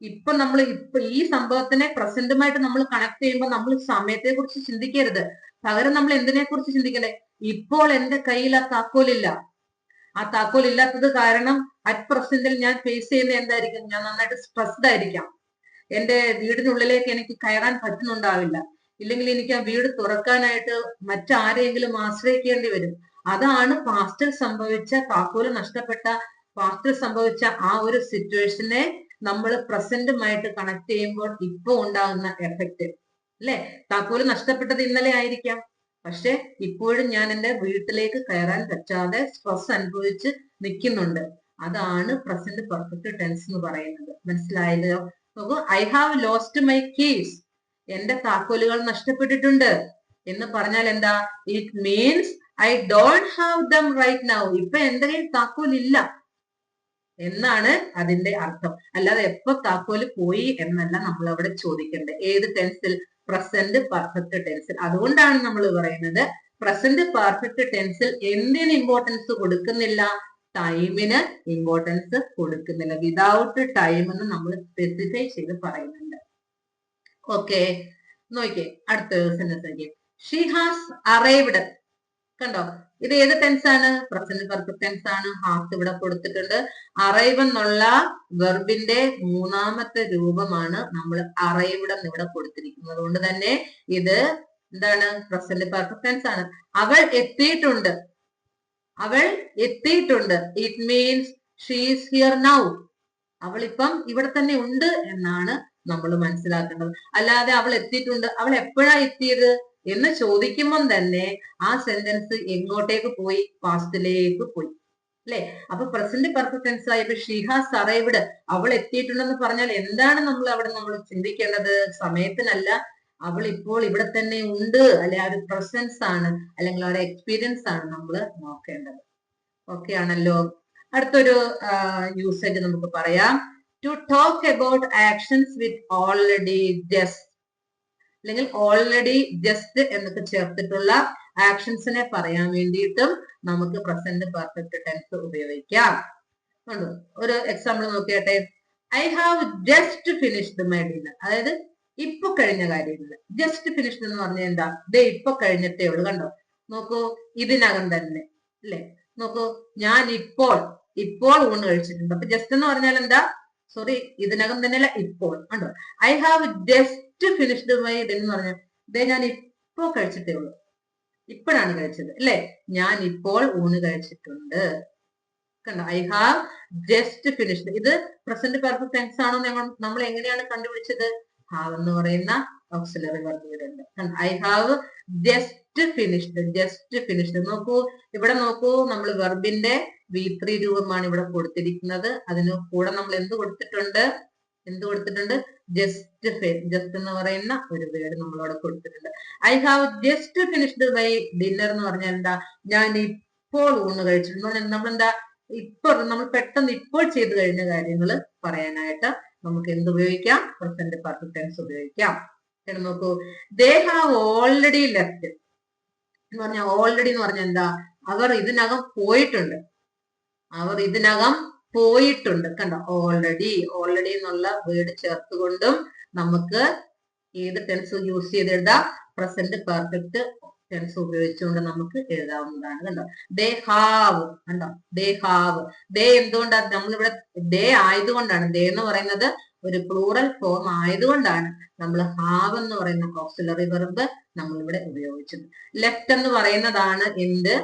ഇപ്പൊ ഈ സംഭവത്തിനെ പ്രസന്റുമായിട്ട് നമ്മൾ കണക്ട് ചെയ്യുമ്പോൾ നമ്മൾ സമയത്തെ കുറിച്ച് ചിന്തിക്കരുത്. പകരം നമ്മൾ എന്തിനെ കുറിച്ച് ചിന്തിക്കണ്ടേ? ഇപ്പോൾ എന്റെ കയ്യിൽ ആ താക്കോലില്ല. ആ താക്കോൽ ഇല്ലാത്തത് കാരണം അറ്റ് പ്രസന്റിൽ ഞാൻ ഫേസ് ചെയ്യുന്ന എന്തായിരിക്കും? ഞാൻ നന്നായിട്ട് സ്ട്രെസ്ഡ് ആയിരിക്കാം. എന്റെ വീടിനുള്ളിലേക്ക് എനിക്ക് കയറാൻ പറ്റുന്നുണ്ടാവില്ല, ഇല്ലെങ്കിൽ എനിക്ക് ആ വീട് തുറക്കാനായിട്ട് മറ്റാരെങ്കിലും ആശ്രയിക്കേണ്ടി വരും. അതാണ് പാസ്റ്റിൽ സംഭവിച്ച, താക്കോല് നഷ്ടപ്പെട്ട പാസ്റ്റിൽ സംഭവിച്ച ആ ഒരു സിറ്റുവേഷനെ നമ്മൾ പ്രസന്റുമായിട്ട് കണക്ട് ചെയ്യുമ്പോൾ ഇപ്പൊ ഉണ്ടാകുന്ന എഫക്റ്റ്, അല്ലെ? താക്കോല് നഷ്ടപ്പെട്ടത് ഇന്നലെ ആയിരിക്കാം, പക്ഷെ ഇപ്പോഴും ഞാൻ എന്റെ വീട്ടിലേക്ക് കയറാൻ പറ്റാതെ സ്ട്രെസ് അനുഭവിച്ച് നിൽക്കുന്നുണ്ട്. അതാണ് പ്രസന്റ് പെർഫെക്റ്റ് ടെൻസ് എന്ന് പറയുന്നത്. മനസ്സിലായല്ലോ? നോക്കൂ, I have lost my keys. എന്റെ താക്കോലുകൾ നഷ്ടപ്പെട്ടിട്ടുണ്ട് എന്ന് പറഞ്ഞാൽ എന്താ? It means I don't have them right now. ഇപ്പൊ എന്റെ കയ്യിൽ താക്കോലില്ല എന്നാണ് അതിന്റെ അർത്ഥം. അല്ലാതെ എപ്പോ താക്കോല് പോയി എന്നല്ല നമ്മൾ അവിടെ ചോദിക്കേണ്ടത്. ഏത് ടെൻസിൽ? Present perfect ടെൻസിൽ. അതുകൊണ്ടാണ് നമ്മൾ പറയുന്നത് പ്രസന്റ് പെർഫെക്റ്റ് ടെൻസിൽ എന്തിന് ഇമ്പോർട്ടൻസ് കൊടുക്കുന്നില്ല? ടൈമിന് ഇമ്പോർട്ടൻസ് കൊടുക്കുന്നില്ല. വിതൗട്ട് ടൈം എന്ന് നമ്മൾ സ്പെസിഫൈ ചെയ്ത് പറയുന്നുണ്ട്. ഓക്കെ, നോക്കിയേ അടുത്ത സെന്റൻസ് നോക്കിയേ. She has arrived. കണ്ടോ, ഇത് ഏത് ടെൻസ് ആണ്? പ്രസന്റ് പെർഫെക്റ്റ് ടെൻസ് ആണ്. ഹാസ് ഇവിടെ കൊടുത്തിട്ടുണ്ട്. അറൈവ് എന്നുള്ള വെർബിന്റെ മൂന്നാമത്തെ രൂപമാണ് നമ്മൾ അറൈവ്ഡ് എന്ന് ഇവിടെ കൊടുത്തിരിക്കുന്നത്. അതുകൊണ്ട് തന്നെ ഇത് എന്താണ്? പ്രസന്റ് പെർഫെക്റ്റ് ടെൻസ് ആണ്. അവൾ എത്തിയിട്ടുണ്ട്. അവൾ എത്തിയിട്ടുണ്ട്. It means she is here now. അവൾ ഇപ്പം ഇവിടെ തന്നെ ഉണ്ട് എന്നാണ് നമ്മൾ മനസ്സിലാക്കേണ്ടത്. അല്ലാതെ അവൾ എത്തിയിട്ടുണ്ട്, അവൾ എപ്പോഴാ എത്തിയത് എന്ന് ചോദിക്കുമ്പം തന്നെ ആ സെന്റൻസ് എങ്ങോട്ടേക്ക് പോയി? പാസ്റ്റിലേക്ക് പോയി, അല്ലെ? അപ്പൊ പ്രസന്റ് പെർഫെക്റ്റ് ടെൻസ് ആയപ്പോ ഷീ ഹാസ് അറൈവ്ഡ്, അവൾ എത്തിയിട്ടുണ്ടെന്ന് പറഞ്ഞാൽ എന്താണ് നമ്മൾ ചിന്തിക്കേണ്ടത്? സമയത്തിനല്ല, അവൾ ഇപ്പോൾ ഇവിടെ തന്നെ ഉണ്ട്, അല്ലെ? ആ ഒരു പ്രസൻസ് ആണ്, അല്ലെങ്കിൽ ആ ഒരു എക്സ്പീരിയൻസ് ആണ് നമ്മൾ നോക്കേണ്ടത്. ഓക്കെ ആണല്ലോ. അടുത്തൊരു യൂസേജ് നമുക്ക് പറയാം. To talk about actions with already just, അല്ലെങ്കിൽ ഓൾറെഡി ജസ്റ്റ് എന്നൊക്കെ ചേർത്തിട്ടുള്ള ആക്ഷൻസിനെ പറയാൻ വേണ്ടിയിട്ടും നമുക്ക് പ്രസന്റ് പെർഫെക്റ്റ് ടെൻസ് ഉപയോഗിക്കാം. ഒരു എക്സാമ്പിൾ നോക്കിയാട്ടെ. I have just finished my dinner. അതായത് ഇപ്പൊ കഴിഞ്ഞ കാര്യങ്ങൾ. ജസ്റ്റ് ഫിനിഷ്ഡ് എന്ന് പറഞ്ഞാൽ എന്താ? ദേ ഇപ്പൊ കഴിഞ്ഞിട്ടേ ഉള്ളു. കണ്ടോ, നോക്കൂ, ഇതിനകം തന്നെ, അല്ലെ? നോക്കൂ, ഞാൻ ഇപ്പോൾ ഊണ് കഴിച്ചിട്ടുണ്ട്. അപ്പൊ ജസ്റ്റ് എന്ന് പറഞ്ഞാൽ എന്താ? സോറി, ഇതിനകം തന്നെയല്ല, ഇപ്പോൾ. കണ്ടോ, I have just finished my dinner എന്ന് പറഞ്ഞാൽ ദേ ഞാൻ ഇപ്പോ കഴിച്ചിട്ടേ ഉള്ളൂ, ഇപ്പോഴാണ് കഴിച്ചത്, അല്ലെ? ഞാൻ ഇപ്പോൾ ഊണ് കഴിച്ചിട്ടുണ്ട്. കണ്ടോ, ഐ ഹാവ് ജസ്റ്റ് ഫിനിഷ്ഡ്. ഇത് പ്രസന്റ് പെർഫെക്റ്റ് ടെൻസ് ആണോ നമ്മൾ എങ്ങനെയാണ് കണ്ടുപിടിച്ചത്? ഹാവ് എന്ന് പറയുന്ന ഓക്സിലറി വെർബ് ഇവിടെ ഉണ്ട്. I have just finished. Just finished. നോക്കൂ, ഇവിടെ നോക്കൂ, നമ്മൾ വെർബിന്റെ V3 രൂപമാണ് ഇവിടെ കൊടുത്തിരിക്കുന്നത്. അതിന് കൂടെ നമ്മൾ എന്ത് കൊടുത്തിട്ടുണ്ട്? ജസ്റ്റ്. ജസ്റ്റ് എന്ന് പറയുന്ന ഒരു വേർഡ് നമ്മളവിടെ കൊടുത്തിട്ടുണ്ട്. I have just finished my dinner എന്ന് പറഞ്ഞാൽ എന്താ? ഞാൻ ഇപ്പോൾ ഊണ് കഴിച്ചിട്ടുണ്ട്. നമ്മളെന്താ നമ്മൾ പെട്ടെന്ന് ഇപ്പോൾ ചെയ്തു കഴിഞ്ഞ കാര്യങ്ങൾ പറയാനായിട്ട് നമുക്ക് എന്ത് ഉപയോഗിക്കാം? പ്രസന്റ് പെർഫെക്റ്റ് ടെൻസ് ഉപയോഗിക്കാം. നോക്കൂ, ദേ ഹാവ് ഓൾറെഡി ലെഫ്റ്റ് എന്ന് പറഞ്ഞാൽ ഓൾറെഡി എന്ന് പറഞ്ഞാൽ എന്താ? അവർ ഇതിനകം പോയിട്ടുണ്ട്. കണ്ടോ, ഓൾറെഡി എന്നുള്ള വേർഡ് ചേർത്തുകൊണ്ടും നമുക്ക് ഏത് ടെൻസ് യൂസ് ചെയ്ത് എഴുതാം? പ്രസന്റ് പെർഫെക്റ്റ് ടെൻസ് ഉപയോഗിച്ചുകൊണ്ട് നമുക്ക് എഴുതാവുന്നതാണ്. കണ്ടോ, ദേ ഹാവ്. കണ്ടോ, ദേ ഹാവ്. ദേ എന്തുകൊണ്ടാണ് നമ്മളിവിടെ ദേ ആയതുകൊണ്ടാണ്, ദേ എന്ന് പറയുന്നത് ഒരു പ്ലൂറൽ ഫോം ആയതുകൊണ്ടാണ് നമ്മൾ ഹാവ് എന്ന് പറയുന്ന ഓക്സിലറി വെർബ് നമ്മളിവിടെ ഉപയോഗിച്ചത്. ലെഫ്റ്റ് എന്ന് പറയുന്നതാണ് എന്ത്?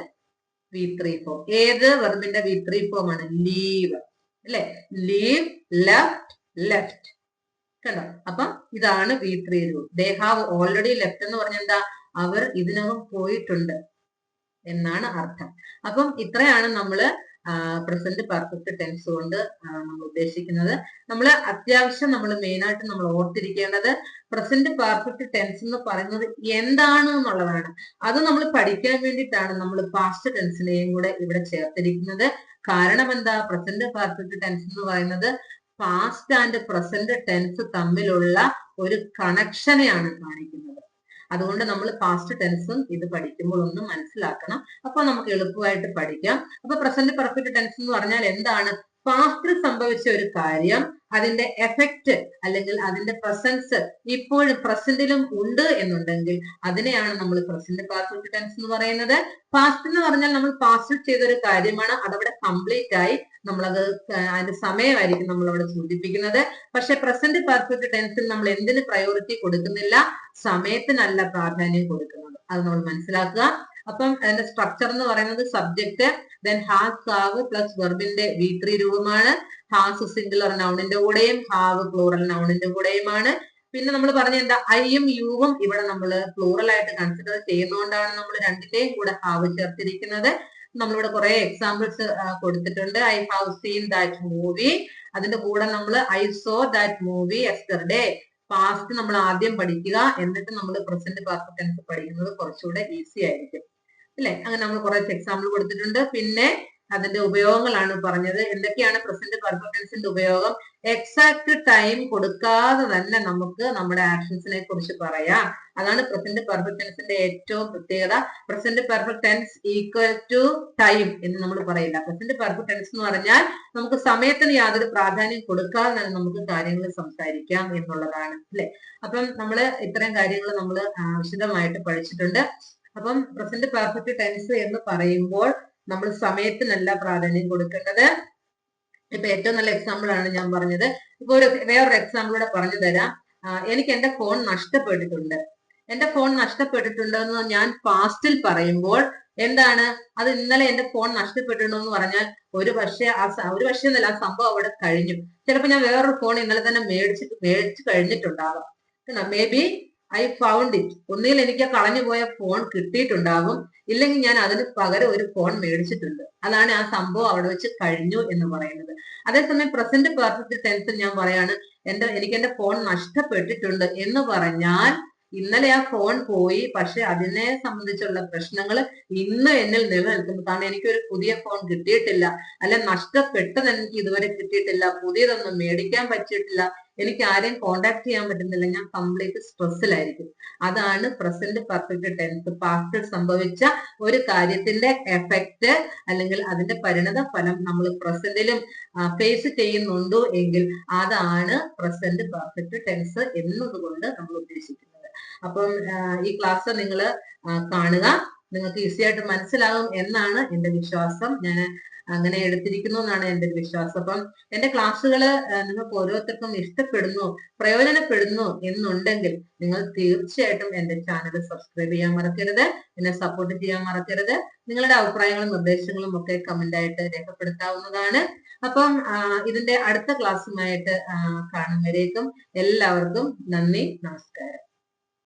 V3 form. ഏത് വെർബിന്റെ V3 ഫോം ആണ്? ലീവ്, അല്ലെ? Leave, left. കണ്ടോ, അപ്പം ഇതാണ് V3 രൂപം. ദേ ഹാവ് ഓൾറെഡി ലെഫ്റ്റ് എന്ന് പറഞ്ഞാൽ എന്താ? അവർ ഇതിനകം പോയിട്ടുണ്ട് എന്നാണ് അർത്ഥം. അപ്പം ഇത്രയാണ് നമ്മള് പ്രസന്റ് പെർഫെക്റ്റ് ടെൻസ് കൊണ്ട് നമ്മൾ ഉദ്ദേശിക്കുന്നത്. നമ്മൾ അത്യാവശ്യം നമ്മൾ മെയിൻ ആയിട്ട് നമ്മൾ ഓർത്തിരിക്കേണ്ടത് പ്രസന്റ് പെർഫെക്റ്റ് ടെൻസ് എന്ന് പറയുന്നത് എന്താണ് എന്നുള്ളതാണ്. അത് നമ്മൾ പഠിക്കാൻ വേണ്ടിയിട്ടാണ് നമ്മൾ പാസ്റ്റ് ടെൻസിനെയും കൂടെ ഇവിടെ ചേർത്തിരിക്കുന്നത്. കാരണം എന്താ? പ്രസന്റ് പെർഫെക്റ്റ് ടെൻസ് എന്ന് പറയുന്നത് പാസ്റ്റ് ആൻഡ് പ്രസന്റ് ടെൻസ് തമ്മിലുള്ള ഒരു കണക്ഷനെയാണ് കാണിക്കുന്നത്. അതുകൊണ്ട് നമ്മൾ പാസ്റ്റ് ടെൻസും ഇത് പഠിക്കുമ്പോൾ ഒന്ന് മനസ്സിലാക്കണം. അപ്പൊ നമുക്ക് എളുപ്പമായിട്ട് പഠിക്കാം. അപ്പൊ പ്രസന്റ് പെർഫെക്റ്റ് ടെൻസ് എന്ന് പറഞ്ഞാൽ എന്താണ്? പാസ്റ്റിൽ സംഭവിച്ച ഒരു കാര്യം, അതിന്റെ എഫക്റ്റ് അല്ലെങ്കിൽ അതിന്റെ പ്രസൻസ് ഇപ്പോഴും പ്രസന്റിലും ഉണ്ട് എന്നുണ്ടെങ്കിൽ അതിനെയാണ് നമ്മൾ പ്രസന്റ് പെർഫെക്റ്റ് ടെൻസ് എന്ന് പറയുന്നത്. പാസ്റ്റ് എന്ന് പറഞ്ഞാൽ നമ്മൾ പാസ്റ്റിൽ ചെയ്തൊരു കാര്യമാണ്, അതവിടെ കംപ്ലീറ്റ് ആയി, നമ്മളത് അതിന്റെ സമയമായിരിക്കും നമ്മൾ അവിടെ സൂചിപ്പിക്കുന്നത്. പക്ഷെ പ്രസന്റ് പെർഫെക്റ്റ് ടെൻസിൽ നമ്മൾ എന്തിന് പ്രയോറിറ്റി കൊടുക്കുന്നില്ല? സമയത്തിനല്ല പ്രാധാന്യം കൊടുക്കുന്നത്. അത് നമ്മൾ മനസ്സിലാക്കുക. അപ്പം അതിന്റെ സ്ട്രക്ചർ എന്ന് പറയുന്നത് subject, then has, have plus വെർബിന്റെ V3 രൂപമാണ്. ഹാസ് സിംഗുലർ നൗണിന്റെ കൂടെയും ഹാവ് പ്ലൂറൽ നൗണിന്റെ കൂടെയുമാണ്. പിന്നെ നമ്മൾ പറഞ്ഞ എന്താ? ഐയും യുവും ഇവിടെ നമ്മൾ പ്ലൂറൽ ആയിട്ട് കൺസിഡർ ചെയ്യുന്നതുകൊണ്ടാണ് നമ്മൾ രണ്ടിന്റെയും കൂടെ ഹാവ് ചേർത്തിരിക്കുന്നത്. നമ്മളിവിടെ കുറെ എക്സാമ്പിൾസ് കൊടുത്തിട്ടുണ്ട്. I have seen that movie. അതിന്റെ കൂടെ നമ്മൾ I so that movie yesterday. Past നമ്മൾ ആദ്യം പഠിക്കുക, എന്നിട്ട് നമ്മൾ പ്രസന്റ് പെർഫെക്റ്റ് ടെൻസ് പഠിക്കുന്നത് കുറച്ചുകൂടെ ഈസി ആയിരിക്കും, അല്ലെ? അങ്ങനെ നമ്മൾ കുറച്ച് എക്സാമ്പിൾ കൊടുത്തിട്ടുണ്ട്. പിന്നെ അതിന്റെ ഉപയോഗങ്ങളാണ് പറഞ്ഞത്. എന്തൊക്കെയാണ് പ്രസന്റ് പെർഫെക്റ്റ് ടെൻസിന്റെ ഉപയോഗം? എക്സാക്ട് ടൈം കൊടുക്കാതെ തന്നെ നമുക്ക് നമ്മുടെ ആക്ഷൻസിനെ കുറിച്ച് പറയാം. അതാണ് പ്രസന്റ് പെർഫെക്റ്റ് ടെൻസിന്റെ ഏറ്റവും പ്രത്യേകത. Present perfect tense equal to time എന്ന് നമ്മൾ പറയില്ല. പ്രസന്റ് പെർഫെക്റ്റ് ടെൻസ് എന്ന് പറഞ്ഞാൽ നമുക്ക് സമയത്തിന് യാതൊരു പ്രാധാന്യം കൊടുക്കാതെ തന്നെ നമുക്ക് കാര്യങ്ങൾ സംസാരിക്കാം എന്നുള്ളതാണ്, അല്ലെ? അപ്പം നമ്മൾ ഇത്രയും കാര്യങ്ങൾ നമ്മൾ വിശദമായിട്ട് പഠിച്ചിട്ടുണ്ട്. അപ്പം പ്രസന്റ് പെർഫെക്റ്റ് ടെൻസ് എന്ന് പറയുമ്പോൾ നമ്മൾ സമയത്തിനല്ല പ്രാധാന്യം കൊടുക്കേണ്ടത്. ഇപ്പൊ ഏറ്റവും നല്ല എക്സാമ്പിൾ ആണ് ഞാൻ പറഞ്ഞത്. ഇപ്പൊ വേറൊരു എക്സാമ്പിൾ കൂടെ പറഞ്ഞു തരാം. എനിക്ക് എന്റെ ഫോൺ നഷ്ടപ്പെട്ടിട്ടുണ്ട്. എന്റെ ഫോൺ നഷ്ടപ്പെട്ടിട്ടുണ്ടെന്ന് ഞാൻ പാസ്റ്റിൽ പറയുമ്പോൾ എന്താണ് അത്? ഇന്നലെ എന്റെ ഫോൺ നഷ്ടപ്പെട്ടിട്ടുണ്ടെന്ന് പറഞ്ഞാൽ ഒരു പക്ഷേ എന്നല്ല, ആ സംഭവം അവിടെ കഴിഞ്ഞു. ചിലപ്പോൾ ഞാൻ വേറൊരു ഫോൺ ഇന്നലെ തന്നെ മേടിച്ചു കഴിഞ്ഞിട്ടുണ്ടാവാം. Maybe I found it. ഒന്നുകിൽ എനിക്ക് കളഞ്ഞു പോയ ഫോൺ കിട്ടിയിട്ടുണ്ടാകും, ഇല്ലെങ്കിൽ ഞാൻ അതിന് പകരം ഒരു ഫോൺ മേടിച്ചിട്ടുണ്ട്. അതാണ് ആ സംഭവം അവിടെ വെച്ച് കഴിഞ്ഞു എന്ന് പറയുന്നത്. അതേസമയം പ്രസന്റ് പെർഫെക്റ്റ് ടെൻസിൽ ഞാൻ പറയാണ് എനിക്ക് എന്റെ ഫോൺ നഷ്ടപ്പെട്ടിട്ടുണ്ട് എന്ന് പറഞ്ഞാൽ ഇന്നലെ ആ ഫോൺ പോയി, പക്ഷെ അതിനെ സംബന്ധിച്ചുള്ള പ്രശ്നങ്ങൾ ഇന്ന് എന്നിൽ നിലനിൽക്കുന്നു. കാരണം എനിക്കൊരു പുതിയ ഫോൺ കിട്ടിയിട്ടില്ല, അല്ലെ നഷ്ടപ്പെട്ടത് എനിക്ക് ഇതുവരെ കിട്ടിയിട്ടില്ല, പുതിയതൊന്നും മേടിക്കാൻ പറ്റിയിട്ടില്ല, എനിക്ക് ആരെയും കോണ്ടാക്ട് ചെയ്യാൻ പറ്റുന്നില്ല, ഞാൻ കംപ്ലീറ്റ് സ്ട്രെസ്സിലായിരിക്കും. അതാണ് പ്രസന്റ് പെർഫെക്റ്റ് ടെൻസ്. പാസ്റ്റിൽ സംഭവിച്ച ഒരു കാര്യത്തിന്റെ എഫക്റ്റ് അല്ലെങ്കിൽ അതിന്റെ പരിണത ഫലം നമ്മൾ പ്രസന്റിലും ഫേസ് ചെയ്യുന്നുണ്ടോ എങ്കിൽ അതാണ് പ്രസന്റ് പെർഫെക്റ്റ് ടെൻസ് എന്നതുകൊണ്ട് നമ്മൾ ഉദ്ദേശിക്കുന്നത്. അപ്പം ഈ ക്ലാസ് നിങ്ങൾ കാണുക, നിങ്ങൾക്ക് ഈസി ആയിട്ട് മനസ്സിലാകും എന്നാണ് എന്റെ വിശ്വാസം. ഞാൻ അങ്ങനെ എടുത്തിരിക്കുന്നു എന്നാണ് എന്റെ ഒരു വിശ്വാസം. അപ്പം എന്റെ ക്ലാസ്സുകൾ നിങ്ങൾക്ക് ഓരോരുത്തർക്കും ഇഷ്ടപ്പെടുന്നു, പ്രയോജനപ്പെടുന്നു എന്നുണ്ടെങ്കിൽ നിങ്ങൾ തീർച്ചയായിട്ടും എന്റെ ചാനൽ സബ്സ്ക്രൈബ് ചെയ്യാൻ മറക്കരുത്, എന്നെ സപ്പോർട്ട് ചെയ്യാൻ മറക്കരുത്. നിങ്ങളുടെ അഭിപ്രായങ്ങളും നിർദ്ദേശങ്ങളും ഒക്കെ കമന്റ് ആയിട്ട് രേഖപ്പെടുത്താവുന്നതാണ്. അപ്പം ഇതിന്റെ അടുത്ത ക്ലാസ്സുമായിട്ട് കാണുമ്പോഴേക്കും എല്ലാവർക്കും നന്ദി, നമസ്കാരം.